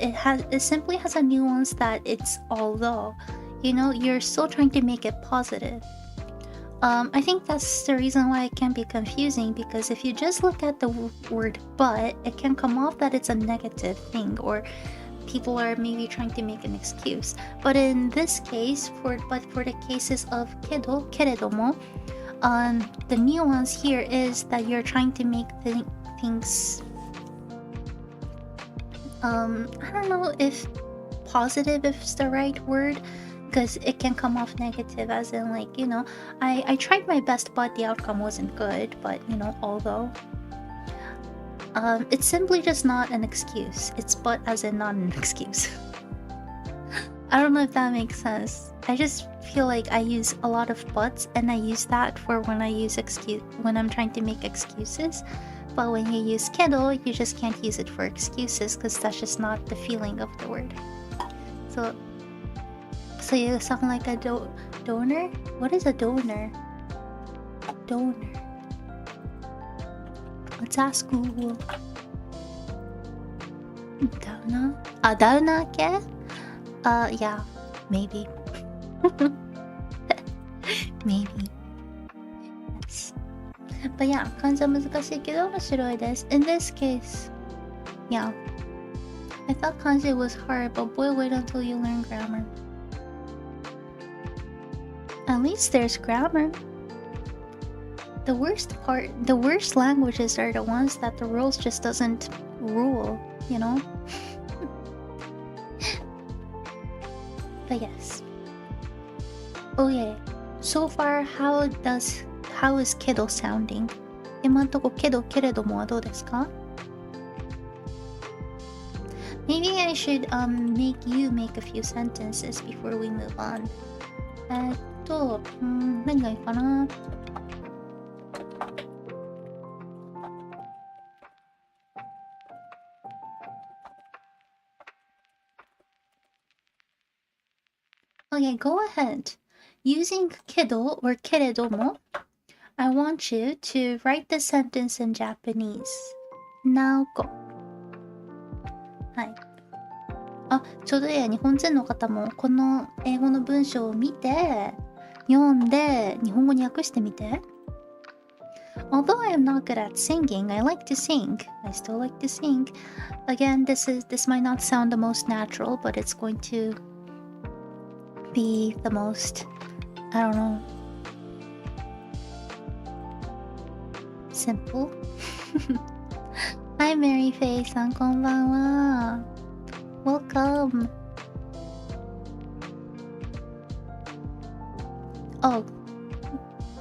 it simply has a nuance that it's although. You know, you're still trying to make it positive. I think that's the reason why it can be confusing, because if you just look at the word but, it can come off that it's a negative thing, or people are maybe trying to make an excuse. But in this case, for the cases of kedo, keredomo, the nuance here is that you're trying to make things... I don't know if positive is the right word, because it can come off negative, as in, like, you know, I tried my best but the outcome wasn't good, but, you know, although it's simply just not an excuse. It's but as in not an excuse. I don't know if that makes sense. I just feel like I use a lot of buts, and I use that for when I use when I'm trying to make excuses. But when you use kedo, you just can't use it for excuses, because that's just not the feeling of the word. So you sound like a donor? What is a donor? Donor. Let's ask Google. Downer? Downer ke? Yeah, maybe. Maybe. Yes. But yeah, 漢字は難しいけど面白いです。In this case, Yeah. I thought kanji was hard, but boy, wait until you learn grammar. At least there's grammar. The worst languages are the ones that the rules just doesn't rule, you know? But yes. Okay, so far how is kedo sounding? 今んとこけどけれどもはどうですか? Maybe I should make you make a few sentences before we move on. 何がいいかな? Okay, go ahead. Using kedo or keredomo, I want you to write the sentence in Japanese. Now go. はい。あ、ちょうどいいや、日本人の方もこの英語の文章を見て、読んで、日本語に訳してみて。Although I am not good at singing, I like to sing. I still like to sing. Again, this might not sound the most natural, but it's going to be the most, I don't know, simple. Hi, Mary Faye さん、こんばんは。Welcome. Oh,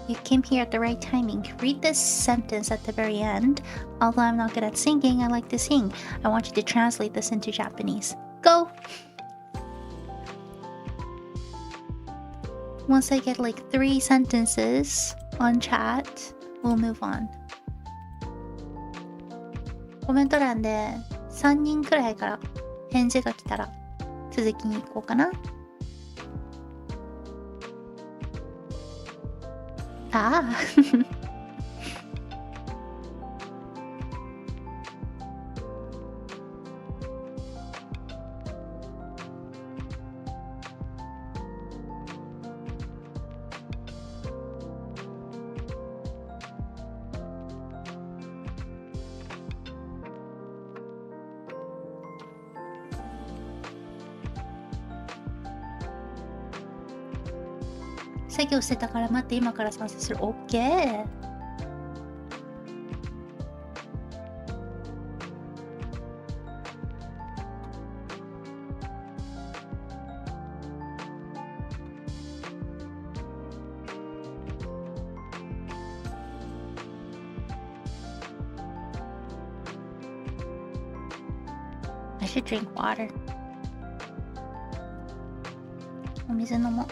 you came here at the right timing. Read this sentence at the very end. Although I'm not good at singing, I like to sing. I want you to translate this into Japanese. Go! Once I get like 3 sentences on chat, we'll move on. コメント欄で3人くらいから返事が来たら続きに行こうかな。ああ作業してたから待って、今から賛成する。 OK。 I should drink water. お水飲もう。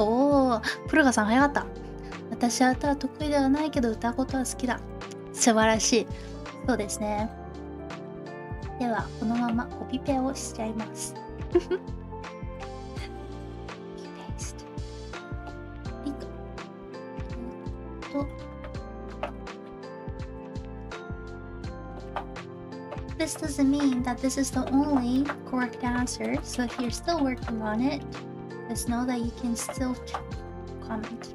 おー、プロガさん早かった。私は歌は得意ではないけど歌うことは好きだ。素晴らしい。そうですね。ではこのままコピペをしちゃいます。This doesn't mean that this is the only correct answer, so if you're still working on it, just know that you can still comment.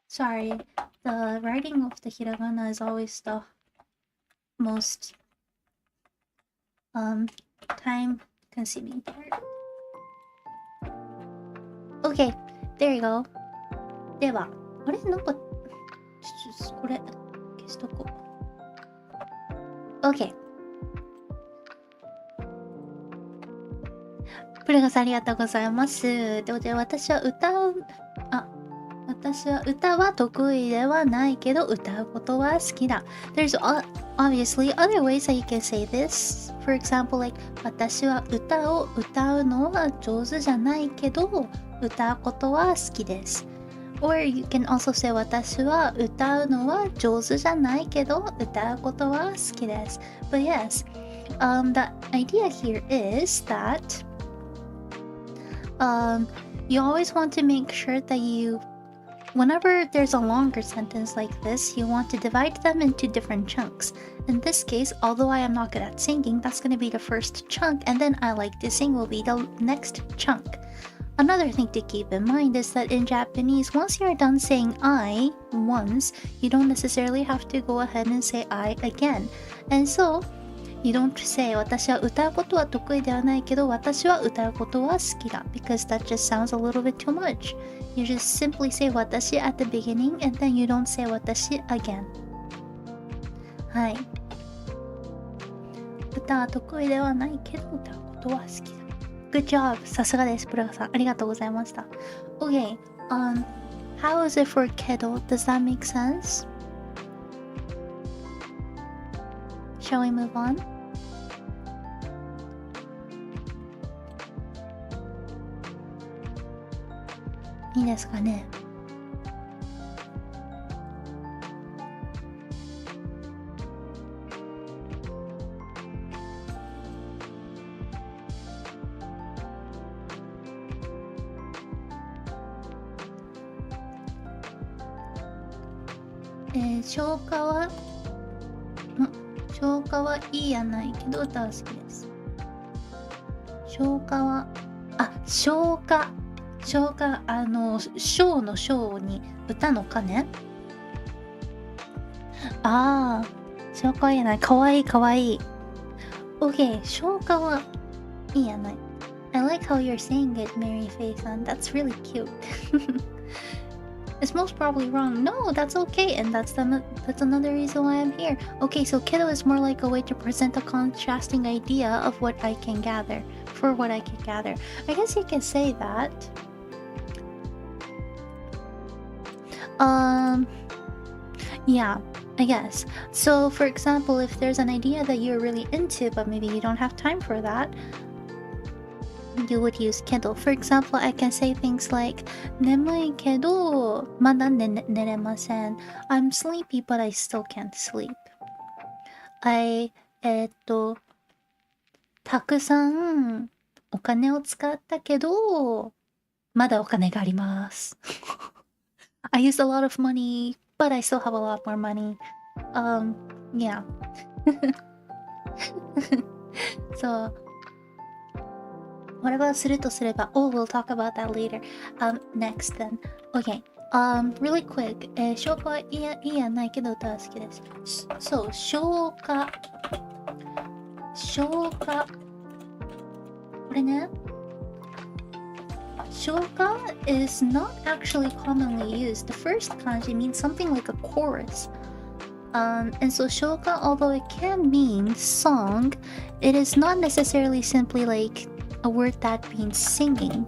Sorry, the writing of the hiragana is always the most time consuming part. Okay, there you go. では、あれなんかこれ消しとこう。 OK。 プレガさんありがとうございます。で私は歌は得意ではないけど歌うことは好きだ。 There's obviously other ways that you can say this. For example, like 私は歌を歌うのは上手じゃないけど歌うことは好きです。Or you can also say 私は歌うのは上手じゃないけど歌うことは好きです。But yes, the idea here is that you always want to make sure that whenever there's a longer sentence like this, you want to divide them into different chunks. In this case, although I am not good at singing, that's going to be the first chunk, and then I like to sing will be the next chunk. Another thing to keep in mind is that in Japanese, once you're done saying I once, you don't necessarily have to go ahead and say I again. And so, you don't say 私は歌うことは得意ではないけど私は歌うことは好きだ because that just sounds a little bit too much. You just simply say 私 at the beginning and then you don't say 私 again. はい。歌は得意ではないけど歌うことは好きだ。Good job! さすがです、プラガさん。ありがとうございました。Okay, how is it for けど? Does that make sense? Shall we move on? いいですかね。消化はいいやないけど歌は好きです。消化、章の章に歌のかね。消化はいいやない。かわいいかわいい。OK、消化はいいやない。I like how you're saying it, Maryface-san. That's really cute. It's most probably wrong. No, that's okay, and that's another reason why I'm here. Okay, so kiddo is more like a way to present a contrasting idea of what I can gather. For what I can gather. I guess you can say that. Yeah, I guess. So, for example, if there's an idea that you're really into, but maybe you don't have time for that, you would use Kindle. For example, I can say things like 眠いけどまだ寝れません。I'm sleepy, but I still can't sleep. たくさんお金を使ったけどまだお金があります。I used a lot of money, but I still have a lot more money. Yeah. So, what about するとすれば? Oh, we'll talk about that later. Next then. Okay. Really quick. 消化はいいやないけど歌は好きです。そう、消化。これね。消化 is not actually commonly used. The first kanji means something like a chorus. And so 消化, although it can mean song, it is not necessarily simply like a word that means singing.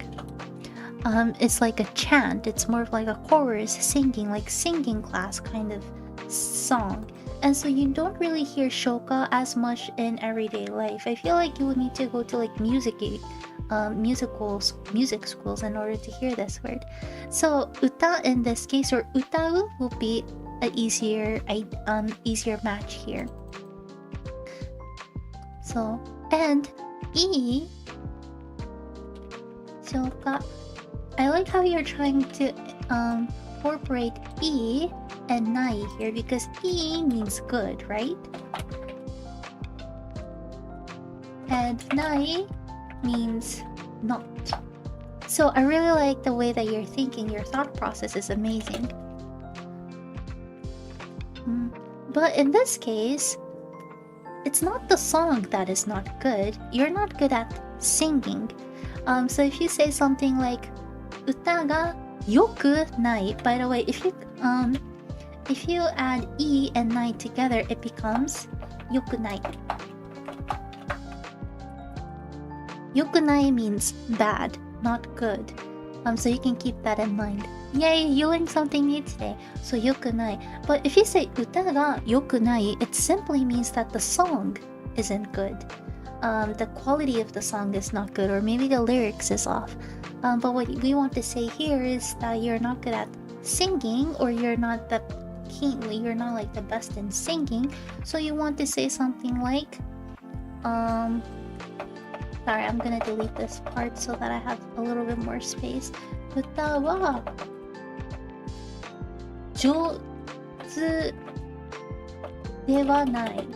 It's like a chant. It's more of like a chorus, singing, like singing class kind of song. And so you don't really hear shoka as much in everyday life. I feel like you would need to go to like music schools in order to hear this word. So uta in this case, or utau, will be an easier match here. So, and e shoka. I like how you're trying to incorporate e and nai here, because e means good, right? And nai means not. So I really like the way that you're thinking. Your thought process is amazing. But in this case, it's not the song that is not good. You're not good at singing. So if you say something like 歌が良くない, by the way, if you add e and nai together, it becomes 良くない. 良くない means bad, not good. So you can keep that in mind. Yay, you learned something new today. So 良くない. But if you say 歌が良くない, it simply means that the song isn't good. The quality of the song is not good, or maybe the lyrics is off. But what we want to say here is that you're not good at singing, or you're not the king, you're not like the best in singing, so you want to say something like, sorry, I'm gonna delete this part so that I have a little bit more space. 歌は上手ではない。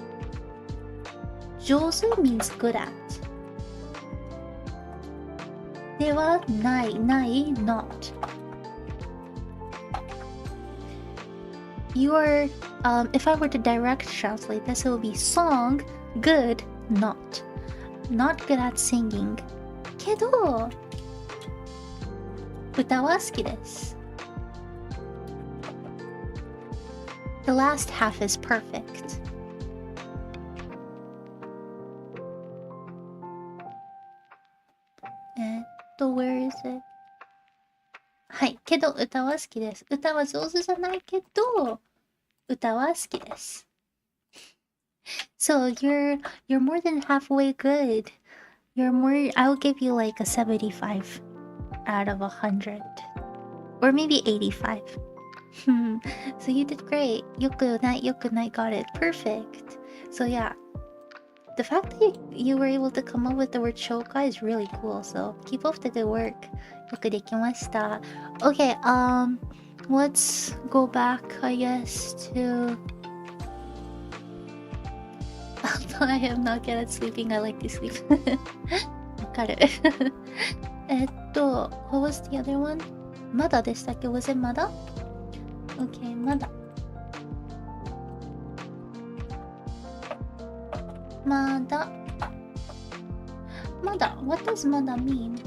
上手 means good at. ではない、ない not. Your if I were to direct translate this, it would be song good not. Not good at singing. けど歌は好きです。The last half is perfect. Where is it? はい、けど歌は好きです。歌は上手じゃないけど、歌は好きです。So you're more than halfway good. I'll give you like a 75 out of 100. Or maybe 85. So you did great. よくない、got it. Perfect. So yeah. The fact that you were able to come up with the word shoka is really cool. So keep up the good work. よくできました。Okay, let's go back, I guess, to... I am not good at sleeping. I like to sleep. わかる。what was the other one? まだでしたっけ? Was it まだ? Okay, まだ。まだ。まだ。What does まだ mean?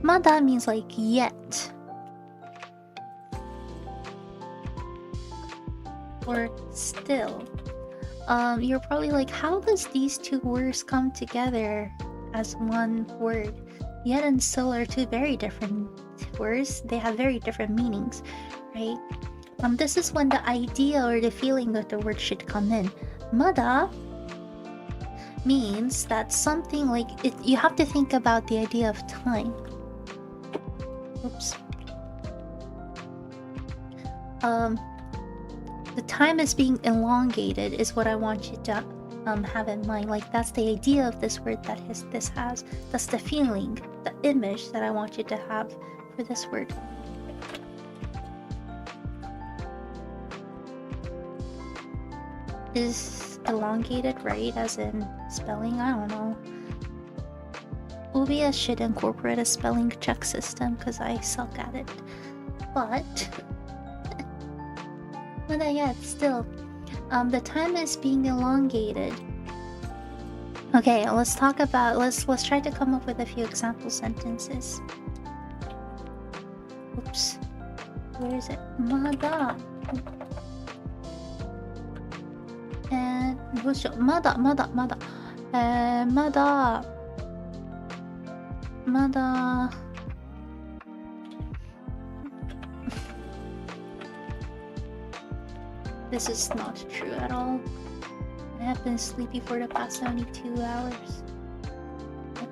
まだ means like yet. Or still. You're probably like, how does these two words come together as one word? Yet and still are two very different words. They have very different meanings, right? This is when the idea or the feeling of the word should come in. まだ means that something like it, you have to think about the idea of time. Oops. The time is being elongated is what I want you to have in mind. Like that's the idea of this word that this has. That's the feeling, the image that I want you to have for this word. Is elongated right as in spelling? I don't know. OBS should incorporate a spelling check system because I suck at it. But yet still, the time is being elongated. Okay, let's talk about let's try to come up with a few example sentences. Oops. Where is it? まだ。どうしよう。まだ。まだ。This is not true at all. I have been sleepy for the past 72 hours.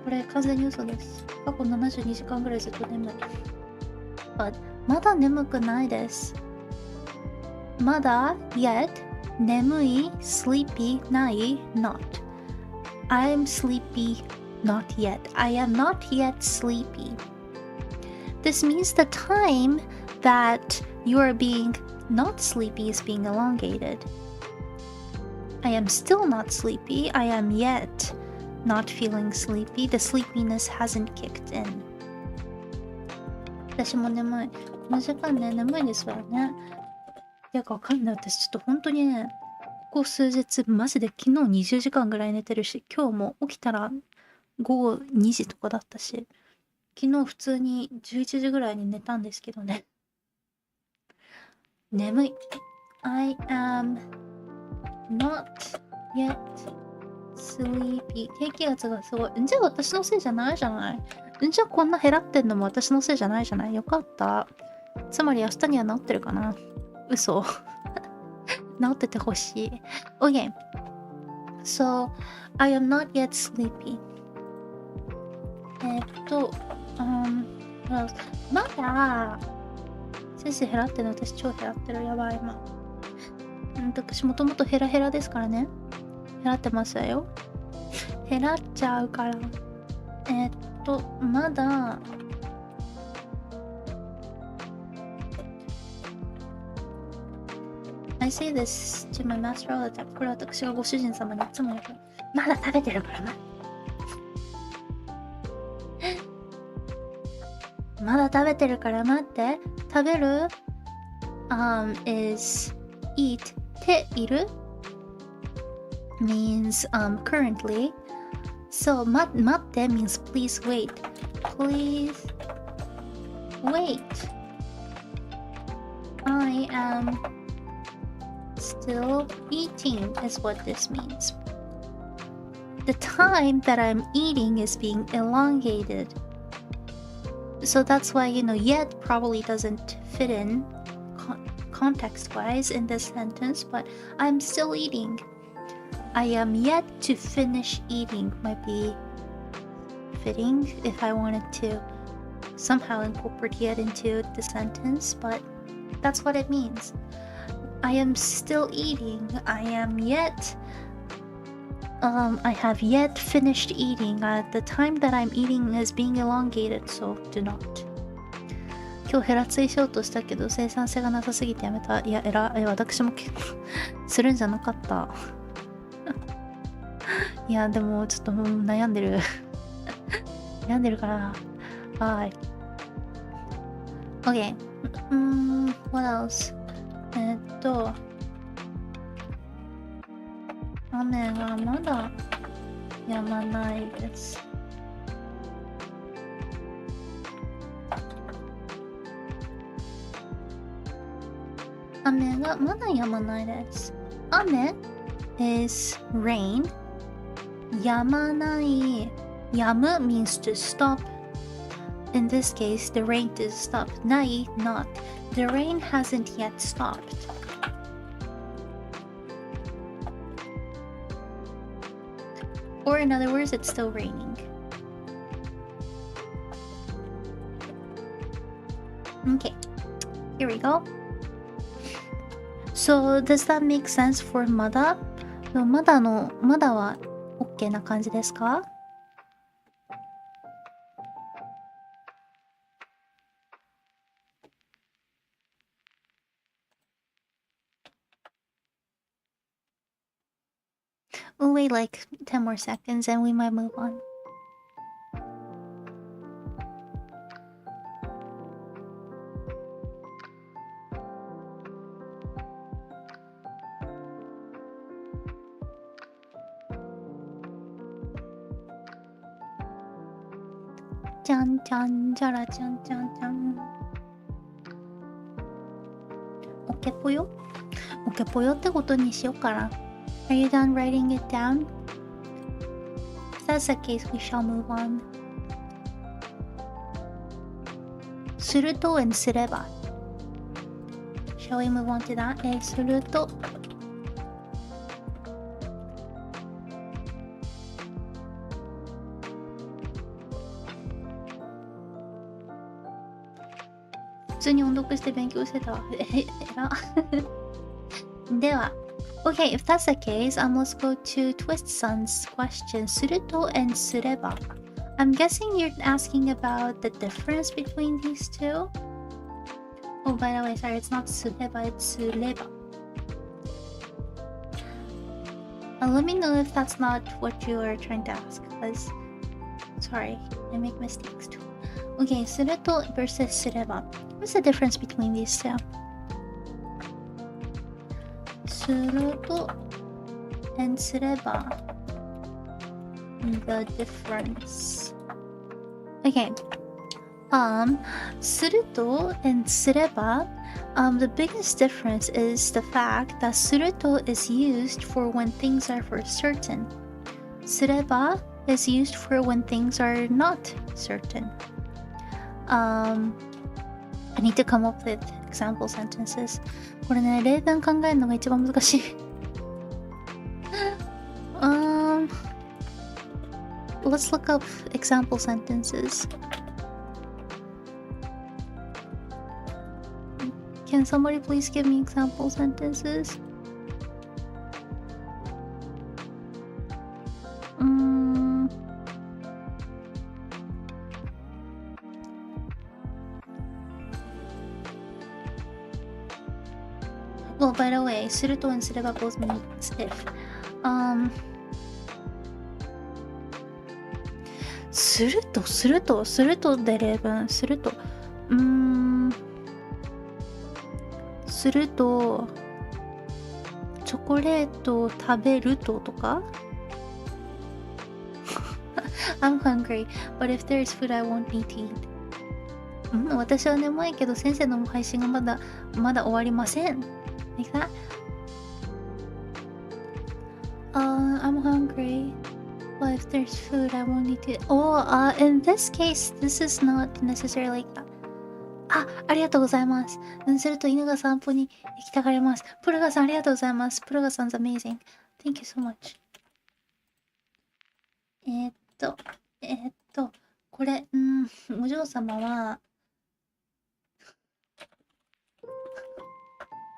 これ完全に嘘です。過去72時間ぐらいずっと眠い。But まだ眠くないです。まだ yet 眠い sleepy ない not. I'm sleepy not yet. I am not yet sleepy. This means the time that you are being not sleepy is being elongated. I am still not sleepy. I am yet not feeling sleepy. The sleepiness hasn't kicked in. 私も眠い。この時間ね、眠いですわね。いや、わかんない。私ちょっと本当にね、ここ数日、マジで昨日20時間ぐらい寝てるし、今日も起きたら午後2時とかだったし、昨日普通に11時ぐらいに寝たんですけどね。眠い。I am not yet sleepy. 低気圧がすごい。じゃあ私のせいじゃないじゃない。じゃあこんな減らってんのも私のせいじゃないじゃない。よかった。つまり明日には治ってるかな。嘘。治っててほしい。Okay. So, I am not yet sleepy. まだ先生減らってるの？私超減らってる。やばい今。私もともとヘラヘラですからね。減らってますわよ。減らっちゃうから。まだI say this to my master all the time. これ私がご主人様にいつも言う。まだ食べてるからな。まだ食べてるから待って。食べるis eat ている means currently. So 待って means please wait. Please wait. I am still eating is what this means. The time that I'm eating is being elongated. So that's why, yet probably doesn't fit in context-wise in this sentence, but I'm still eating. I am yet to finish eating might be fitting if I wanted to somehow incorporate yet into the sentence, but that's what it means. I am still eating. I am yet I have yet finished eating. The time that I'm eating is being elongated, so do not. 今日ヘラついしようとしたけど生産性がなさすぎてやめた。いや、私も結構するんじゃなかった。いや、でもちょっと悩んでる。悩んでるから。はい。OK。what else? 雨がまだ止まないです。雨がまだ止まないです。雨 is rain. 止まない。止む means to stop. In this case, the rain is stopped. ない not. The rain hasn't yet stopped. Or in other words, it's still raining. Okay, here we go. So, does that make sense for まだ？まだは OK な感じですか？We'll wait like 10 more seconds and we might move on. Chan chan chara chan chan chan. OK ぽよ OK ぽよってことにしようかな。Are you done writing it down? If that's the case, we shall move on. すると and すれば。Shall we move on to that? すると。普通に音読して勉強してたわ。えら。では。Okay, if that's the case, let's go to Twist-san's question. すると and すれば. I'm guessing you're asking about the difference between these two? Oh, by the way, sorry, it's not すれば, it's すれば. Let me know if that's not what you are trying to ask, because, sorry, I make mistakes too. Okay, すると versus すれば. What's the difference between these two? すると and すれば the difference. Okay. すると and すれば the biggest difference is the fact that すると is used for when things are for certain. すれば is used for when things are not certain. I need to come up with example sentences. これね、例文考えるのが一番難しい。Let's look up example sentences. Can somebody please give me example sentences? Well, by the way, すると and すれば both means if. するとで例文、するとチョコレートを食べるとかI'm hungry, but if there's food I won't eat it. 私は眠いけど先生の配信がまだ終わりません。Like that? I'm hungry, but if there's food I won't eat it. In this case, this is not necessarily like that. ありがとうございます。すると犬が散歩に行きたがります。プルガさんありがとうございます。プルガさん 's amazing. Thank you so much. これ、お嬢様は、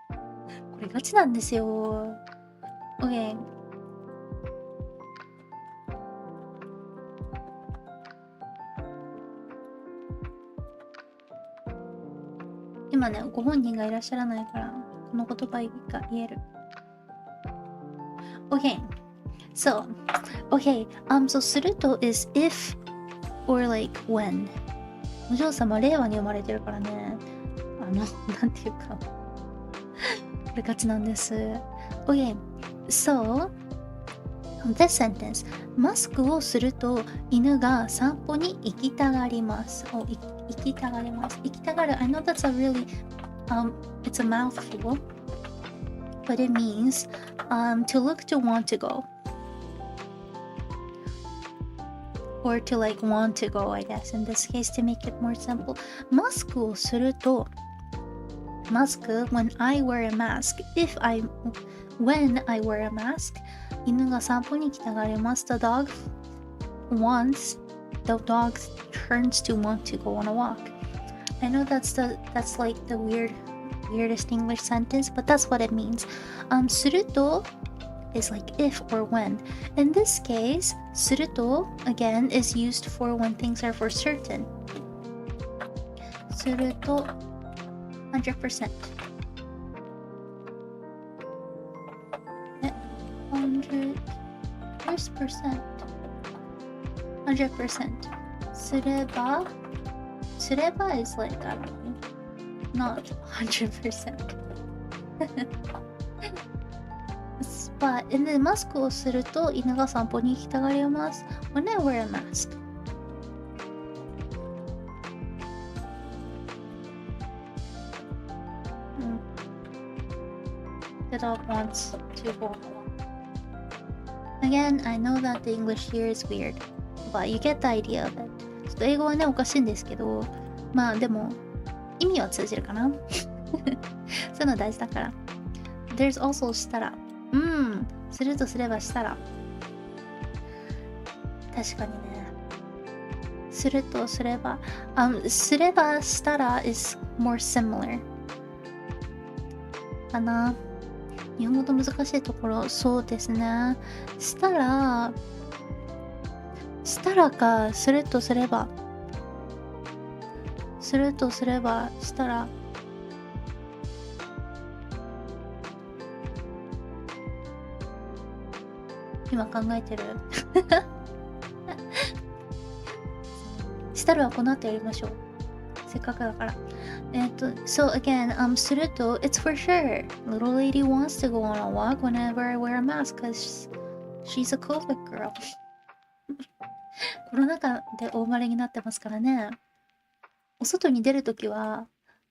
これガチなんですよ。OK。今ね、ご本人がいらっしゃらないから、この言葉が言える。OK。So, so すると is if or like when. お嬢様、令和に生まれてるからね。なんていうか。これガチなんです。So, this sentence. マスクをすると犬が散歩に行きたがります。行きたがります。行きたがる。I know that's a really, it's a mouthful, but it means to look to want to go. Or to like want to go, I guess, in this case, to make it more simple. マスクをすると、マスク when I wear a mask. When I wear a mask, 犬が散歩に行きたがります。The dog turns to want to go on a walk. I know that's like the weirdest English sentence, but that's what it means. すると is like if or when. In this case, すると again is used for when things are for certain. すると 100%. 100%. すれば is like, I don't know, not 100%. But in the マスクをすると犬が散歩に行きたがります。When I wear a mask. The dog wants to go on a walk. Again, I know that the English here is weird, but you get the idea of it. ちょっと英語はね、おかしいんですけど、まあでも、意味は通じるかなそういうの大事だから。There's also したら。するとすればしたら。確かにね。するとすれば。すればしたら is more similar. かな。日本語と難しいところ、そうですね。したらか、するとすれば。するとすれば、したら。今考えてる。したらはこの後やりましょう。せっかくだから。So again, すると it's for sure. Little lady wants to go on a walk whenever I wear a mask because she's a COVID girl. コロナ禍で大生まれになってますからね。お外に出るときは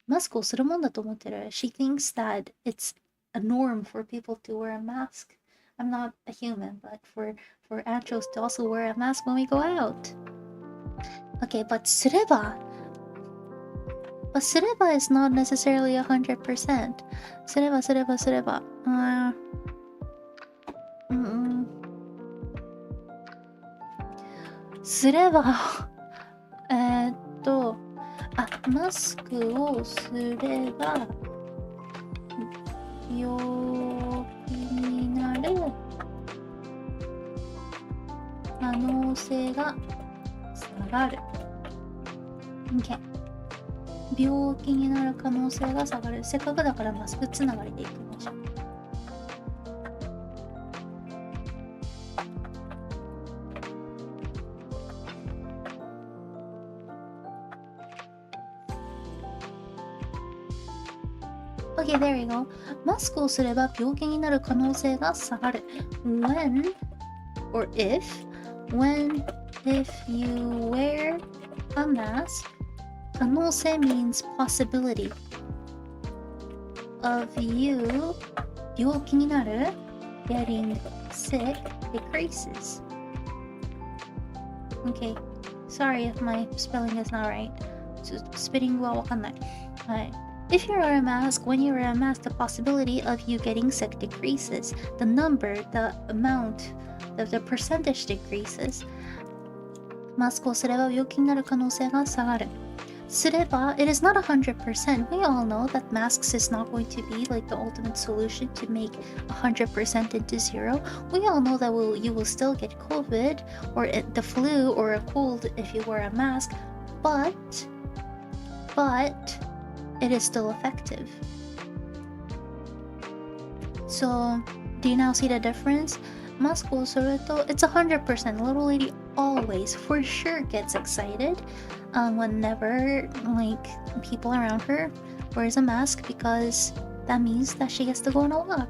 マスクをするもんだと思ってる。She thinks that it's a norm for people to wear a mask. I'm not a human, but for angels to also wear a mask when we go out. Okay, but すれば is not necessarily 100%. すれば。すればマスクをすれば病気になる可能性が下がる。OK。病気になる可能性が下がる。せっかくだからマスクつながりでいきましょう。Okay, there you go. マスクをすれば病気になる可能性が下がる。When or if you wear a mask, 可能性 means possibility of you 病気になる getting sick decreases. Okay, sorry if my spelling is not right. スペリングはわかんない。はい。If you wear a mask, when you wear a mask, the possibility of you getting sick decreases. The number, the amount, the percentage decreases. マスクをすれば病気になる可能性が下がる。すれば it is not 100%. We all know that masks is not going to be like the ultimate solution to make 100% into zero. We all know that you will still get COVID or the flu or a cold if you wear a mask, but it is still effective. So, do you now see the difference? マスクをすると it's 100%. Little lady always for sure gets excited whenever like people around her wears a mask because that means that she gets to go on a walk.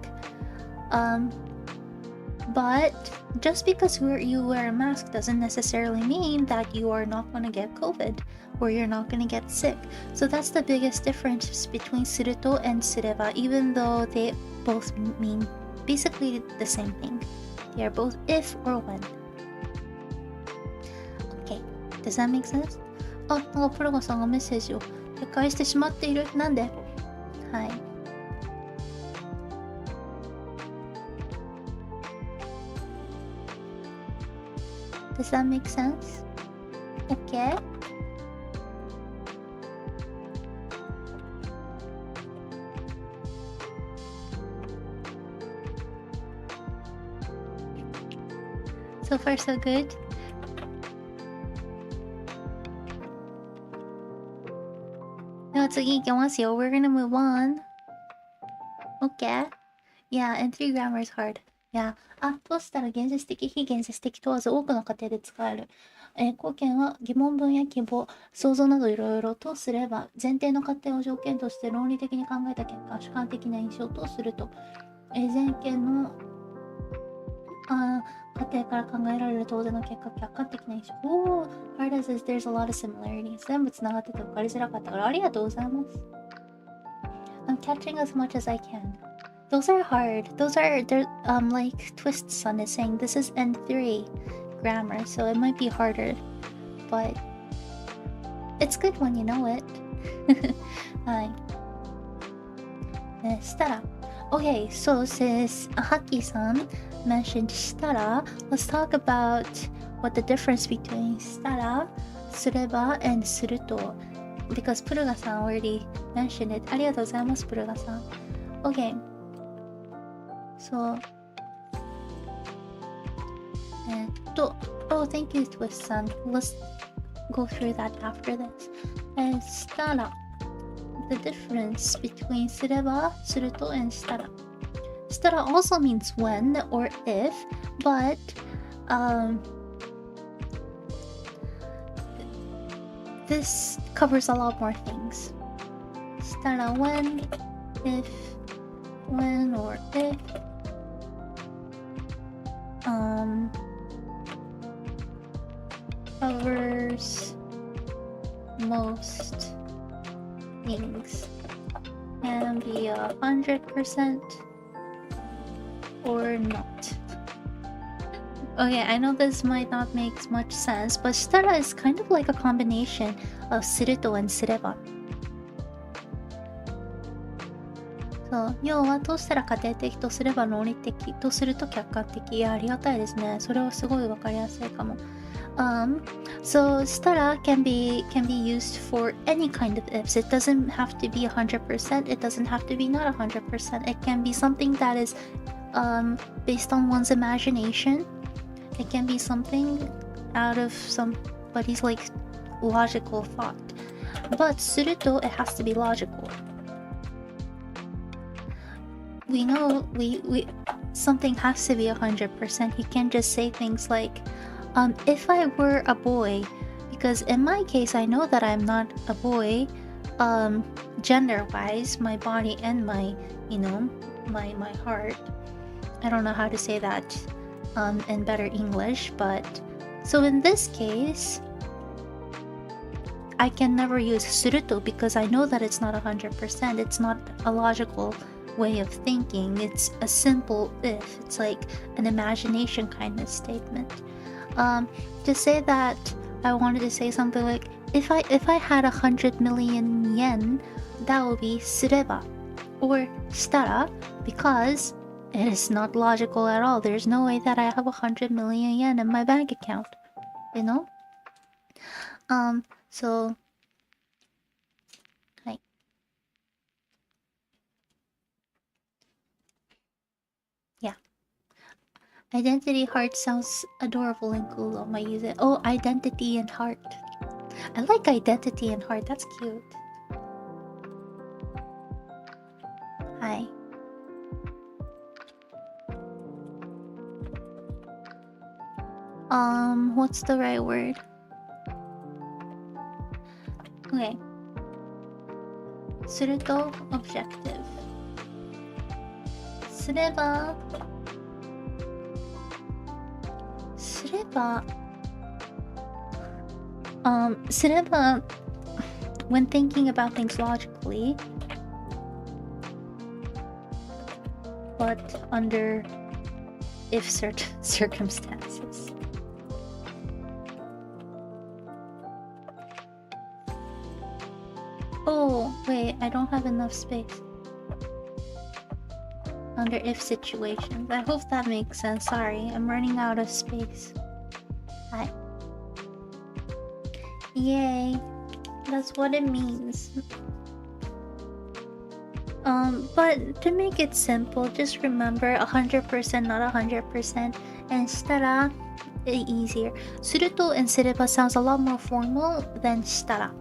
But just because you wear a mask doesn't necessarily mean that you are not going to get COVID or you're not going to get sick. So that's the biggest difference between すると and すれば, even though they both mean basically the same thing. They are both if or when. Okay, does that make sense? なんかプロガさんがメッセージを撤回してしまっている。なんで？はい。Does that make sense? Okay. So far so good. Now次行きますよ. We're gonna move on. Okay. Yeah, and 3 grammar is hard. Yeah. としたら現実的、非現実的問わず多くの家庭で使える。後見は疑問文や希望、想像などいろいろとすれば、前提の過程を条件として論理的に考えた結果、主観的な印象とすると。前見の過程から考えられる当然の結果、客観的な印象。Hard as is, there's a lot of similarities. 全部つながってて分かりづらかったからありがとうございます。I'm catching as much as I can. Those are hard. They're like twists on it saying this is N3 grammar, so it might be harder. But it's good when you know it. はい。したら。Okay, so since Haki-san mentioned したら, let's talk about what the difference between したら, すれば and すると. Because プルガさん already mentioned it. ありがとうございます、プルガさん。Okay. So, oh, thank you, Twist-san. Let's go through that after this. したら. The difference between すれば, すると and したら. したら also means when or if, but this covers a lot more things. したら when, if, when or if. Covers most things. Can be 100% or not. Okay, I know this might not make much sense, but したら is kind of like a combination of すると and すれば. そう、要はとしたら家庭的とすれば論理的とすると客観的。いや、ありがたいですね。それはすごいわかりやすいかも。So stara can be used for any kind of ifs. It doesn't have to be 100%. It doesn't have to be not 100%. It can be something that is based on one's imagination. It can be something out of somebody's like logical thought. But suruto, it has to be logical. We know we something has to be 100%. You can't just say things like if I were a boy, because in my case I know that I'm not a boy gender wise, my body and my my heart. I don't know how to say that in better English, but so in this case I can never use suruto because I know that it's not 100%. It's not a logical way of thinking. It's a simple if. It's like an imagination kind of statement. To say that, I wanted to say something like if I had 100 million yen, that would be sureba or shitara, because it is not logical at all. There's no way that I have 100 million yen in my bank account, you know? So hi. Yeah. Identity heart sounds adorable and cool. I use it. Oh, identity and heart. I like identity and heart. That's cute. Hi. What's the right word? Okay. Suruto, objective. Sureba. Sureba, when thinking about things logically, but under if certain circumstances. Oh, wait, I don't have enough space. Under if situations. I hope that makes sense. Sorry, I'm running out of space. Hi. Yay. That's what it means. But to make it simple, just remember 100% not 100%, and shitara easier. Suruto and sureba sounds a lot more formal than shitara.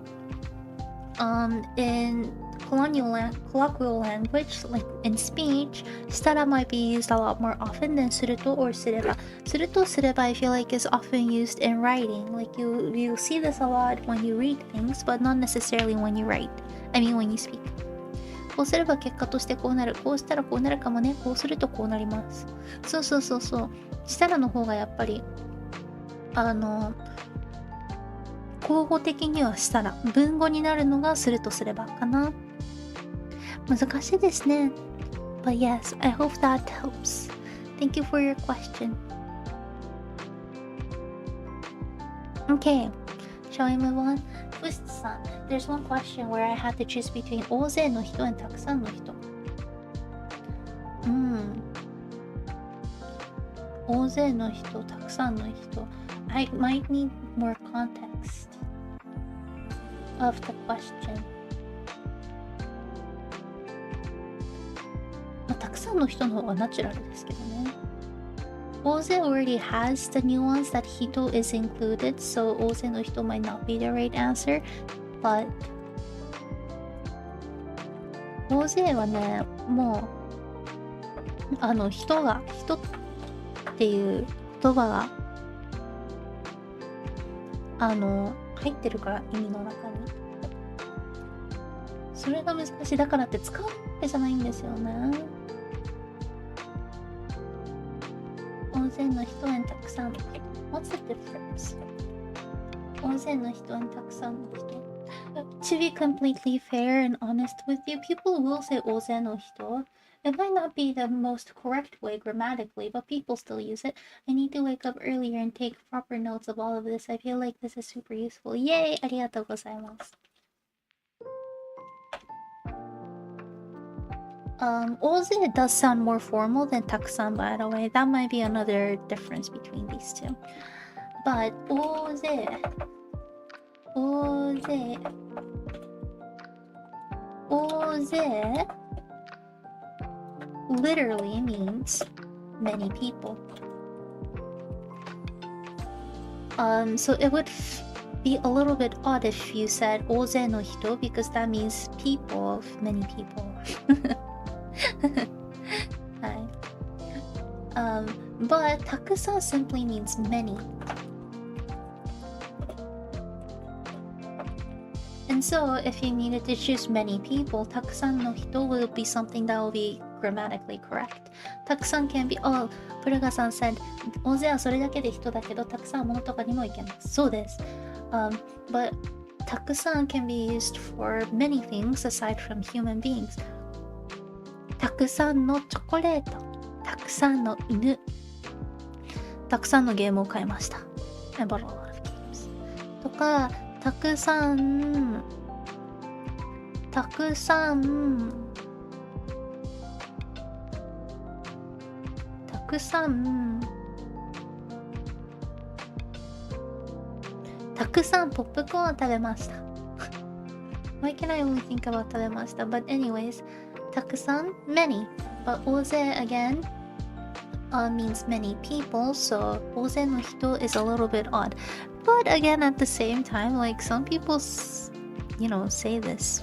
In colloquial language, like in speech, shitara might be used a lot more often than suruto or sureba. Suruto, sureba, I feel like is often used in writing. Like you see this a lot when you read things, but not necessarily when you write. I mean when you speak. こうすれば結果としてこうなる。こうしたらこうなるかもね。こうするとこうなります。そう。したらの方がやっぱり口語的にはしたら、文語になるのがするとすればかな。難しいですね。But yes, I hope that helps. Thank you for your question. Okay, shall we move on? Twist-san, there's one question where I had to choose between 大勢の人 and たくさんの人。大勢の人、たくさんの人。I might need more context of the question. たくさんの人の方がナチュラルですけどね。大勢 already has the nuance that hito is included, so 大勢の人 might not be the right answer, but 大勢はね、もう人っていう言葉が入ってるから、意味の中に。それが難しい。だからって使うわけじゃないんですよね。大勢の人にたくさんの人。What's the difference? 大勢の人にたくさんの人。To be completely fair and honest with you, people will say 大勢の人。It might not be the most correct way grammatically, but people still use it. I need to wake up earlier and take proper notes of all of this. I feel like this is super useful. Yay! ありがとうございます。大勢 does sound more formal than たくさん, by the way. That might be another difference between these two. but 大勢 literally means many people. So it would be a little bit odd if you said 大勢の人 because that means people of many people. はい。But たくさん simply means many. And so if you needed to choose many people, たくさんの人 will be something that will be grammatically correct. たくさん can be, oh, プルガさん said 大勢はそれだけで人だけどたくさん物とかにもいけます。そうです。But たくさん can be used for many things aside from human beings. たくさんのチョコレート、たくさんの犬、たくさんのゲームを買いました。I bought a lot of games. とか、たくさんポップコーンを食べました。Why can I only think about 食べました But anyways, たくさん many. But 大勢 again means many people. So 大勢の人 is a little bit odd. But again, at the same time, like some people, say this.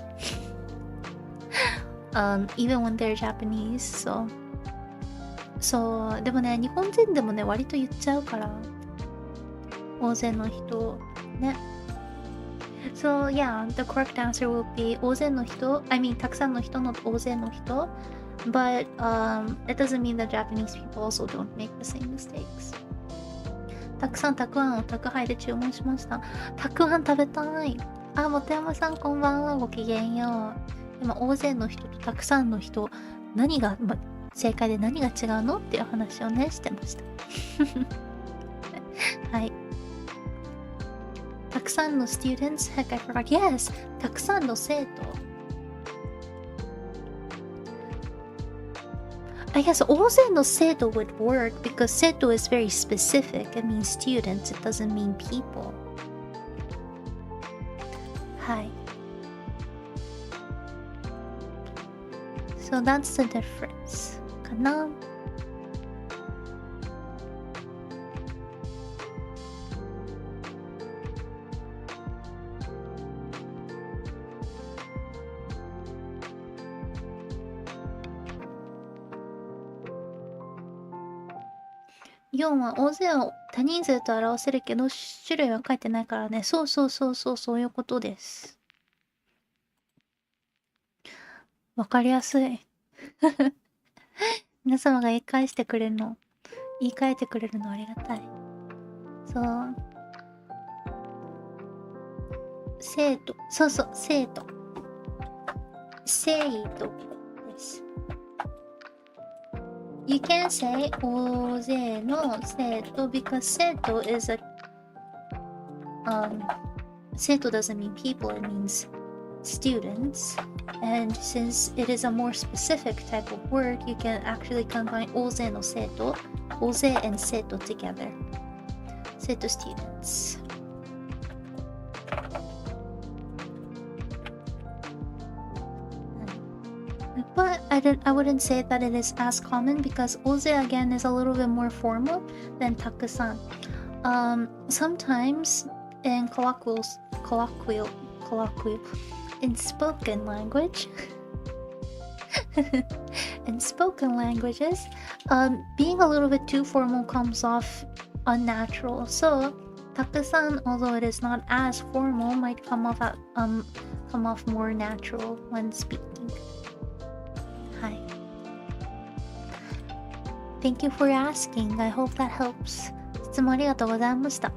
Even when they're Japanese. So でもね、日本人でもね、割と言っちゃうから。大勢の人ね。So yeah, the correct answer will be 大勢の人 I mean たくさんの人の大勢の人 But it doesn't mean that Japanese people also don't make the same mistakes. たくさんたくあんを宅配で注文しました。たくあん食べたい。あ、本山さんこんばんは。ごきげんよう。今大勢の人とたくさんの人何が、正解で何が違うのっていう話をねしてましたはい。たくさんの students, heck I forgot, yes! たくさんの生徒。I guess 大勢の生徒 would work because 生徒 is very specific. It means students, it doesn't mean people. はい。So that's the difference. かな。4は大勢を多人数と表せるけど種類は書いてないからね。そういうことです。わかりやすい。皆様が言い換えてくれるのありがたい。そう。生徒。生徒。生徒です。You can't say 大勢の生徒 because 生徒 is a生徒 doesn't mean people, it means students. And since it is a more specific type of word, you can actually combine 大勢の生徒, 大勢 and 生徒 together. 生徒 students. But I wouldn't say that it is as common because 大勢 again is a little bit more formal than たくさん. Sometimes in colloquial in spoken language in spoken languages being a little bit too formal comes off unnatural. So たくさん although it is not as formal might come off more natural when speaking. Hi. Thank you for asking. I hope that helps. 質問ありがとうございました。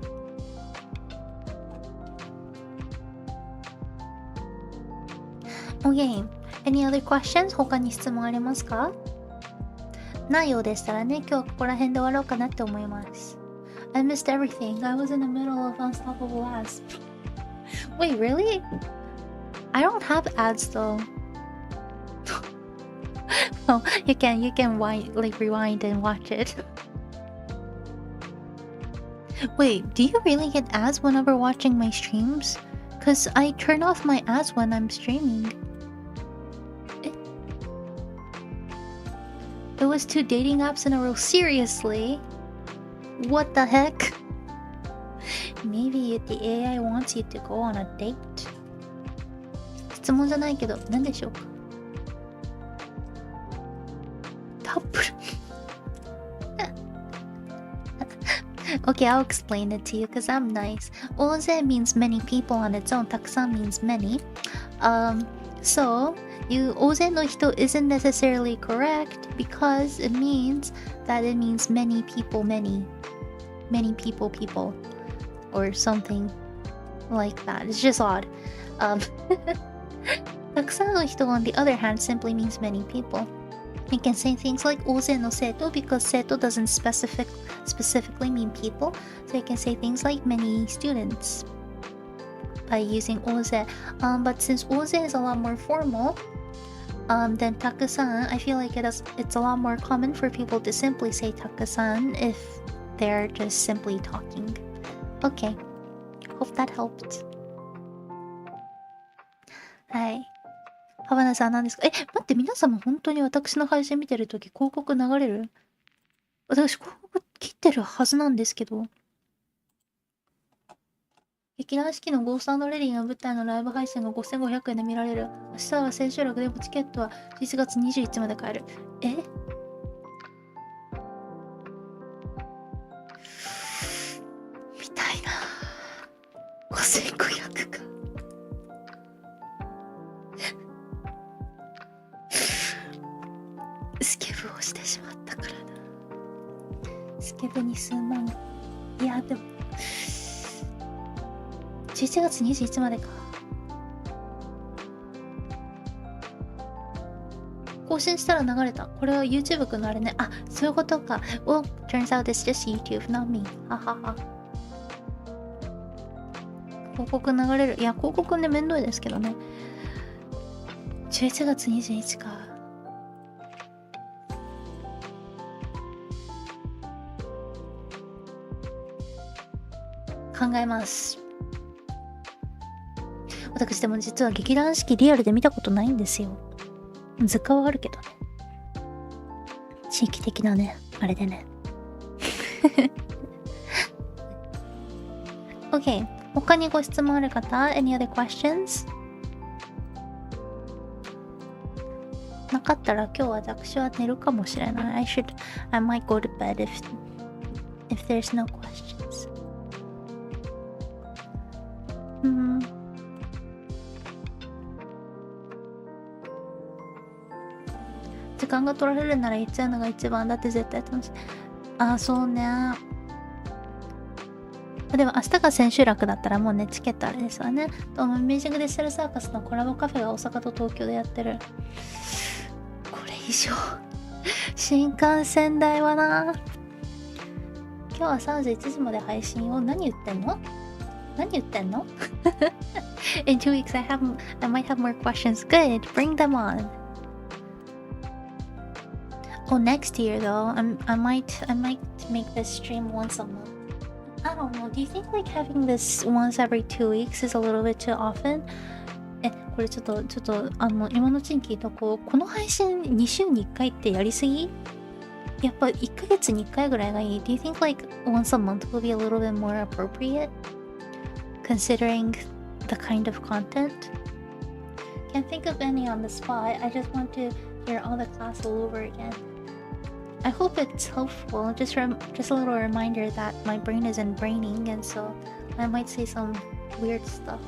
Okay. Any other questions? 他に質問ありますか？ないようでしたらね、今日はここら辺で終わろうかなって思います。I missed everything. I was in the middle of Unstoppable Ads. Wait, really? I don't have ads though. Oh, you can rewind and watch it. Wait, do you really get ads whenever watching my streams? Cause I turn off my ads when I'm streaming. It was 2 dating apps in a row. Seriously? What the heck? Maybe the AI wants you to go on a date? 質問じゃないけど、何でしょうか？タップル。Okay, I'll explain it to you because I'm nice. Oze means many people on its own. Takusan means many. So, Oze no hito isn't necessarily correct because it means many people, many people, or something like that. It's just odd. Takusan no hito, on the other hand, simply means many people. You can say things like Oze no seto because seto doesn't specifically mean people, so you can say things like many students by using Oze. But since Oze is a lot more formal than Takusan, I feel like it's a lot more common for people to simply say Takusan if they're just simply talking. Okay, hope that helped. はい。浜田さん何ですか？待って、皆様本当に私の配信見てるとき広告流れる？私広告切ってるはずなんですけど。劇団四季のゴースト&レディの舞台のライブ配信が5500円で見られる。明日は千秋楽でもチケットは11月21日まで買える。みたいな。5500か。スケブをしてしまったからな。スケブに数万。いや、でも11月21日までか。更新したら流れた。これは YouTube くんのあれね。あ、そういうことか。Well, turns out it's just YouTube, not me. ははは。広告流れる。いや、広告ね、めんどいですけどね。11月21日か。考えます。私でも実は劇団四季リアルで見たことないんですよ。図鑑はあるけどね。地域的なね、あれでね。OK。他にご質問ある方？ Any other questions? なかったら今日は私は寝るかもしれない。I might go to bed if there's no questions. 時間が取られるなら言っちゃうのが一番だって絶対楽しい。あ、そうね。でも明日が千秋楽だったらもうね、チケットあれですわね。ミュージックデジタルサーカスのコラボカフェが大阪と東京でやってる。これ以上新幹線代はな。今日は3時1時まで配信を。何言ってんのIn 2 weeks I might have more questions. Good, bring them on. Oh, next year though, I might make this stream once a month. I don't know. Do you think like having this once every 2 weeks is a little bit too often? これちょっと今のうちに聞いたこの配信2週に1回ってやりすぎ？やっぱ1ヶ月に1回ぐらいがいい。Do you think like once a month will be a little bit more appropriate? Considering the kind of content? Can't think of any on the spot. I just want to hear all the class all over again. I hope it's helpful. Just a little reminder that my brain isn't braining, and so I might say some weird stuff.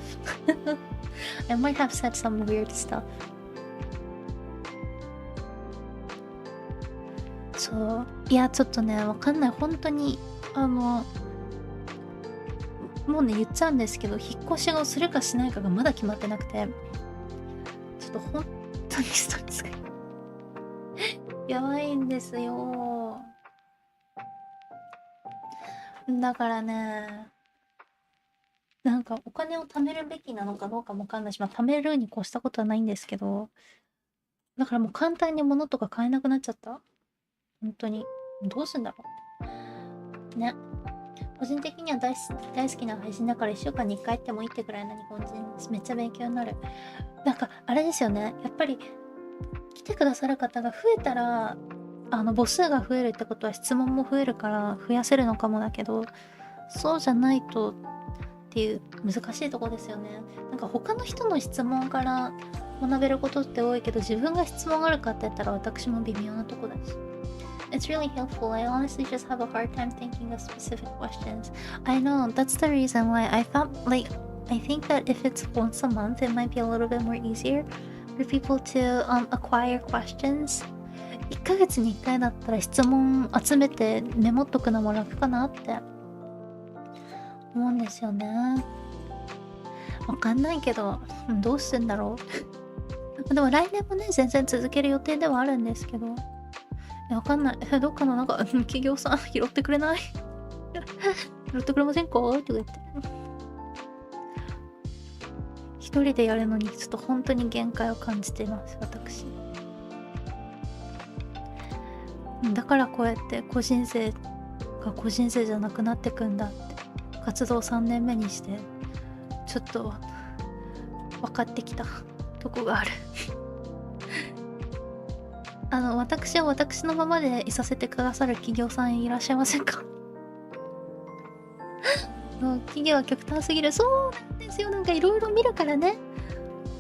I might have said some weird stuff. そう。いや、ちょっとね、わかんない。本当に、もうね、言っちゃうんですけど、引っ越しをするかしないかがまだ決まってなくて、ちょっと本当にストレスがやばいんですよ。だからね、なんかお金を貯めるべきなのかどうかもわかんないし、貯めるに越したことはないんですけど、だからもう簡単に物とか買えなくなっちゃった。本当に。どうすんだろう。ね。個人的には大好きな配信だから1週間に1回行ってもいいってくらいの日本人です。めっちゃ勉強になる。なんかあれですよね、やっぱり来てくださる方が増えたら母数が増えるってことは質問も増えるから増やせるのかもだけど、そうじゃないとっていう難しいとこですよね。なんか他の人の質問から学べることって多いけど、自分が質問あるかって言ったら私も微妙なとこだし。It's really helpful. I honestly just have a hard time thinking of specific questions. I know, that's the reason why I thought, I think that if it's once a month, it might be a little bit more easier for people to acquire questions. 1ヶ月に1回だったら質問集めてメモっとくのも楽かなって思うんですよね。わかんないけど、どうしてんだろう。でも来年もね、全然続ける予定ではあるんですけど、わかんない。どっかのなんか、企業さん拾ってくれない拾ってくれませんかとか言って。一人でやるのにちょっと本当に限界を感じています、私。だからこうやって個人生が個人生じゃなくなってくんだって、活動3年目にして、ちょっと分かってきたとこがある私を私のままでいさせてくださる企業さんいらっしゃいませんか企業は極端すぎる。そうなんですよ。なんかいろいろ見るからね。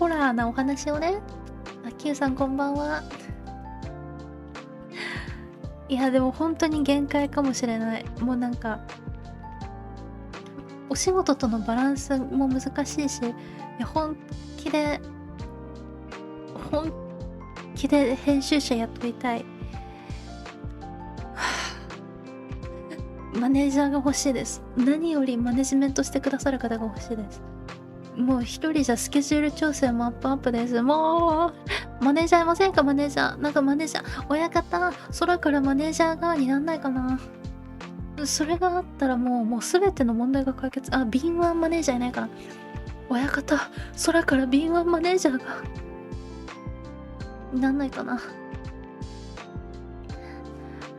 ホラーなお話をね。Q さんこんばんは。いやでも本当に限界かもしれない。もうなんかお仕事とのバランスも難しいし、いや本気で編集者雇いたい。マネージャーが欲しいです。何よりマネジメントしてくださる方が欲しいです。もう一人じゃスケジュール調整もアップです。もうマネージャーいませんか？マネージャー。なんかマネージャー、親方、空からマネージャー側になんないかな。それがあったらもう全ての問題が解決。敏腕マネージャーいないかな。親方、空から敏腕マネージャーがなんないかな。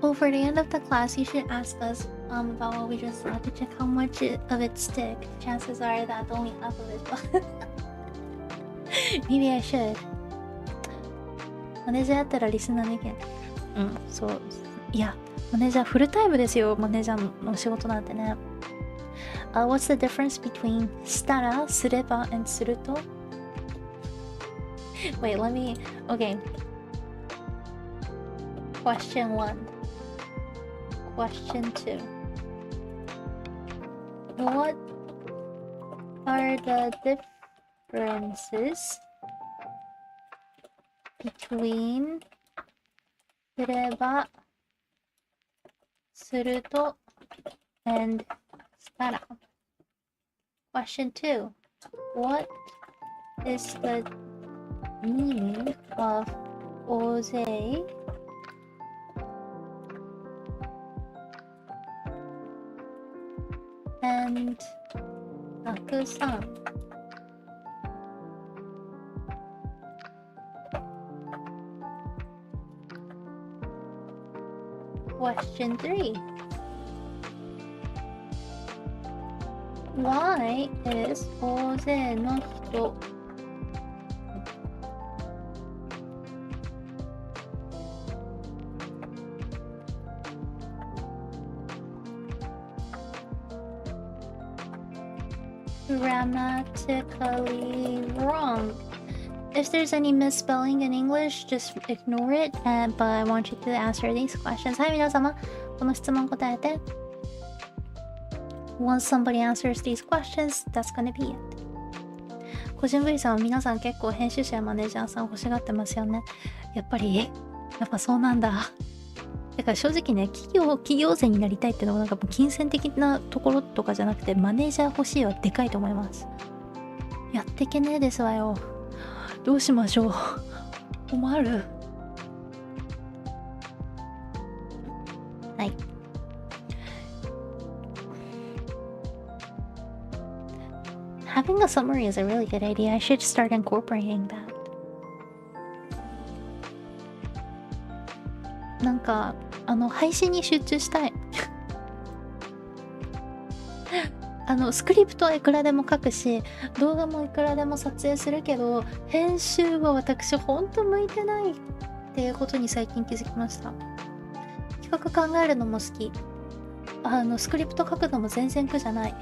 Over the end of the class, you should ask us about what we just saw to check how much of it stick. Chances are that only half of it will. Maybe I should. マネージャーやったらリスナーの意見。そう。いや、マネージャーフルタイムですよ。マネージャーの仕事なんてね。What's the difference between したら、すれば and すると? Wait, let me... Okay. Question 1. Question 2. What are the differences between すれば、すると and したら? Question 2. What is the meaning of 大勢and たくさん。Question 3. Why is 大勢の人grammatically wrong? If there's any misspelling in English, just ignore it. But I want you to answer these questions. はい、皆様、この質問答えて。Once somebody answers these questions, that's gonna be it. 個人 V さんは皆さん結構編集者やマネージャーさん欲しがってますよね。やっぱそうなんだ。だから正直ね、企業生になりたいっていうのはなんかもう金銭的なところとかじゃなくて、マネージャー欲しいはでかいと思います。やってけねえですわよ。どうしましょう。困る。はい。Having a summary is a really good idea. I should start incorporating that. なんか配信に集中したい。スクリプトはいくらでも書くし、動画もいくらでも撮影するけど、編集は私ほんと向いてないっていうことに最近気づきました。企画考えるのも好き。スクリプト書くのも全然苦じゃない。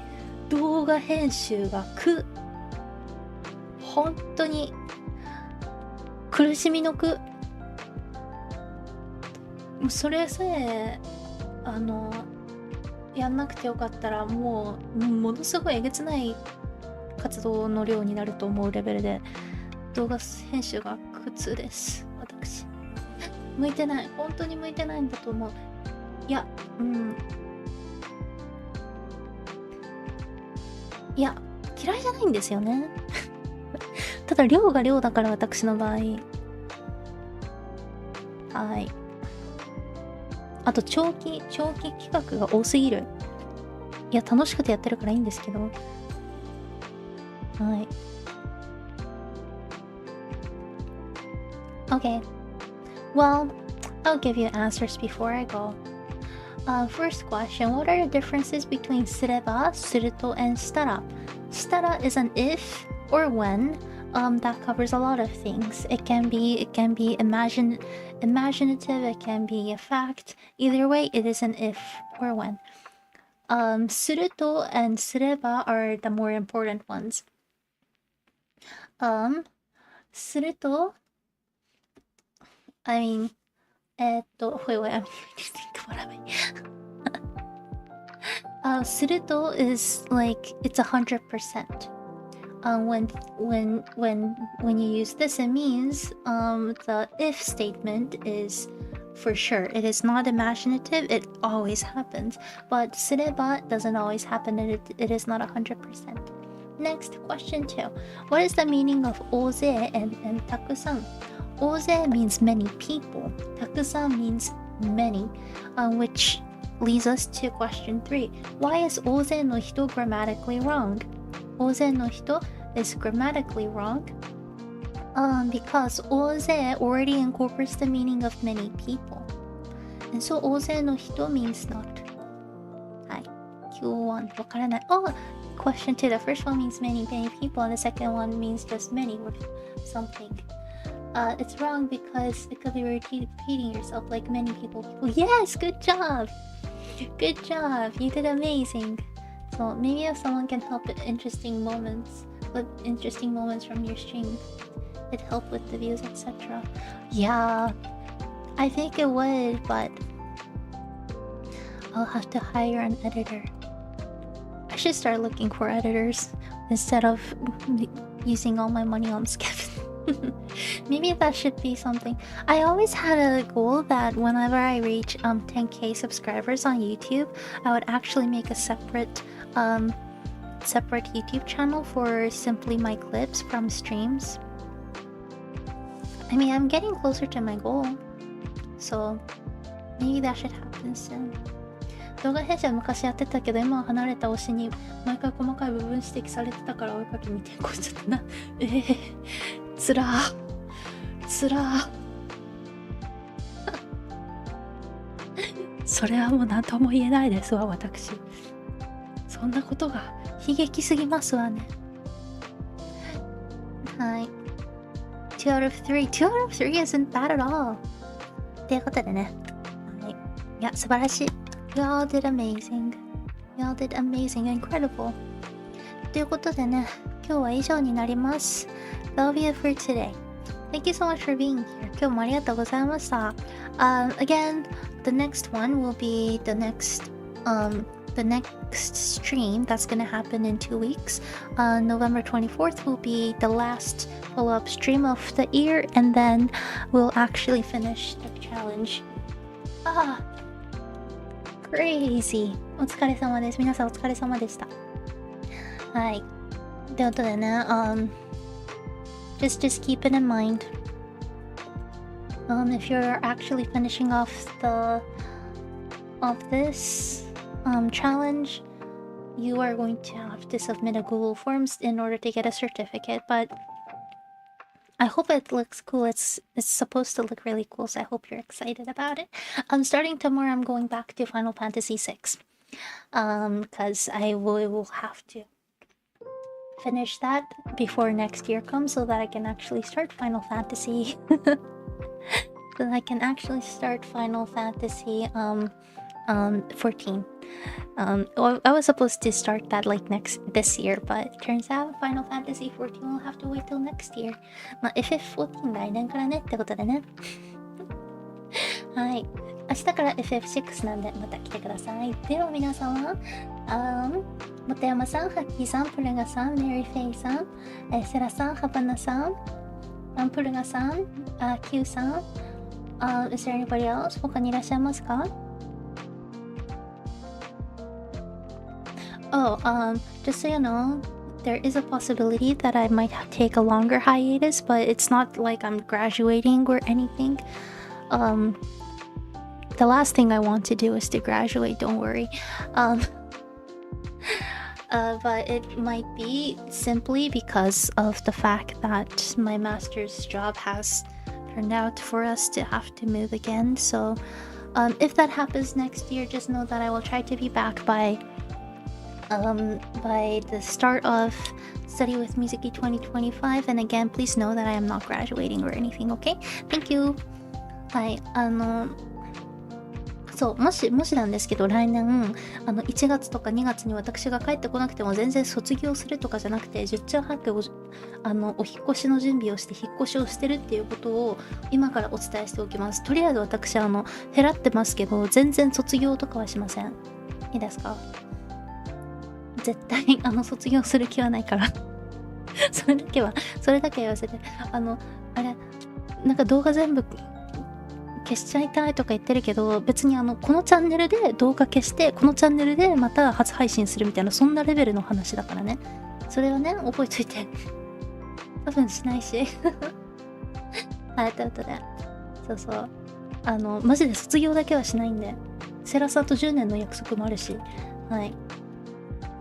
動画編集が苦。本当に苦しみの苦。それさえやんなくてよかったらものすごいえげつない活動の量になると思うレベルで、動画編集が苦痛です。私向いてない。本当に向いてないんだと思う。いや嫌いじゃないんですよね。ただ量が量だから、私の場合。はい。あと長期企画が多すぎる。いや、楽しくてやってるからいいんですけど。はい。Okay. Well, I'll give you answers before I go. First question, what are the differences between すれば, すると, and したら? したら is an if or when. That covers a lot of things. It can be imaginative, it can be a fact. Either way, it is an if or when. すると and すれば are the more important ones. すると I mean, wait, I need to think what I mean. すると is like, it's 100%. When you use this, it means the if statement is for sure. It is not imaginative, it always happens. But すれば doesn't always happen, and it is not 100%. Next, question 2. What is the meaning of 大勢 and たくさん? 大勢 means many people. たくさん means many, which leads us to question 3. Why is 大勢の人 grammatically wrong? 大勢の人 is grammatically wrong because 大勢 already incorporates the meaning of many people. And so 大勢の人 means not. はい。Q1 わからない。Oh, question 2. The first one means many people, and the second one means just many or something. It's wrong because it could be repeating yourself like many people. Yes, good job! Good job! You did amazing. So maybe if someone can help with interesting moments from your stream, it'd help with the views, etc. Yeah, I think it would, but I'll have to hire an editor. I should start looking for editors instead of using all my money on Skip. Maybe that should be something. I always had a goal that whenever I reach 10k subscribers on YouTube, I would actually make a separate YouTube channel for simply my clips from streams. I mean, I'm getting closer to my goal, so maybe that should happen soon. 動画編集は昔やってたけど、今は離れた推しに毎回細かい部分指摘されてたから追いかけに転校しちゃったな。つらそれはもう何とも言えないですわ、私。そんなことが悲劇すぎますわね。はい。2 out of 3 isn't bad at all. っていうことでね。はい。いや、素晴らしい。You all did amazing. You all did amazing. Incredible. ということでね、今日は以上になります。That'll be it for today. Thank you so much for being here. 今日もありがとうございました。Again, the next one will be the next stream that's going to happen in 2 weeks. November 24th will be the last follow-up stream of the year, and then we'll actually finish the challenge. Crazy. お疲れ様です。皆さんお疲れ様でした。はい。ということでね、just keep it in mind. If you're actually finishing off this challenge, you are going to have to submit a Google Forms in order to get a certificate, but I hope it looks cool. It's supposed to look really cool, so I hope you're excited about it. Starting tomorrow, I'm going back to Final Fantasy VI. because I will have to finish that before next year comes so that I can actually start Final Fantasy. So that I can actually start Final Fantasy 14. I was supposed to start that like this year, but turns out Final Fantasy 14 will have to wait till next year. まあ FF14 来年からねってことでね。はい。明日から FF6 なんでまた来てください。では皆様、本山さん、ハッキーさん、プルガさん、メリーフェイさん、セラさん、ハバナさん、プルガさん、キューさん、is there anybody else? 他にいらっしゃいますか？Oh, just so you know, there is a possibility that I might take a longer hiatus, but it's not like I'm graduating or anything. The last thing I want to do is to graduate, don't worry. But it might be simply because of the fact that my master's job has turned out for us to have to move again. So, if that happens next year, just know that I will try to be back by the start of Study with Mizuki 2025. And again, please know that I am not graduating or anything, okay? Thank you. はい、そう、もしなんですけど、来年、1月とか2月に私が帰ってこなくても全然卒業するとかじゃなくて、十中八九お引っ越しの準備をして引っ越しをしてるっていうことを今からお伝えしておきます。とりあえず私、減らってますけど、全然卒業とかはしません。いいですか？絶対卒業する気はないからそれだけ言わせて、あれなんか動画全部消しちゃいたいとか言ってるけど、別にこのチャンネルで動画消してこのチャンネルでまた初配信するみたいな、そんなレベルの話だからね。それはね、覚えといて。多分しないしはい、ということで、そうそう、マジで卒業だけはしないんで、セラさんと10年の約束もあるし、はい、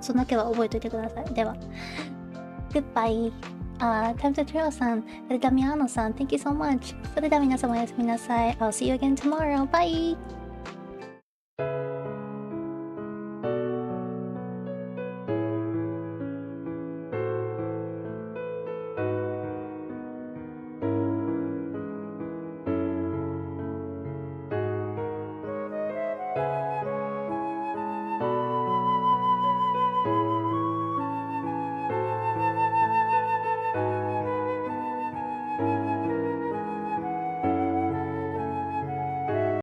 そんだけは覚えといてください。では、Goodbye. Time to trail さん、ダミアーノさん、Thank you so much. それでは皆様おやすみなさい。I'll see you again tomorrow. Bye!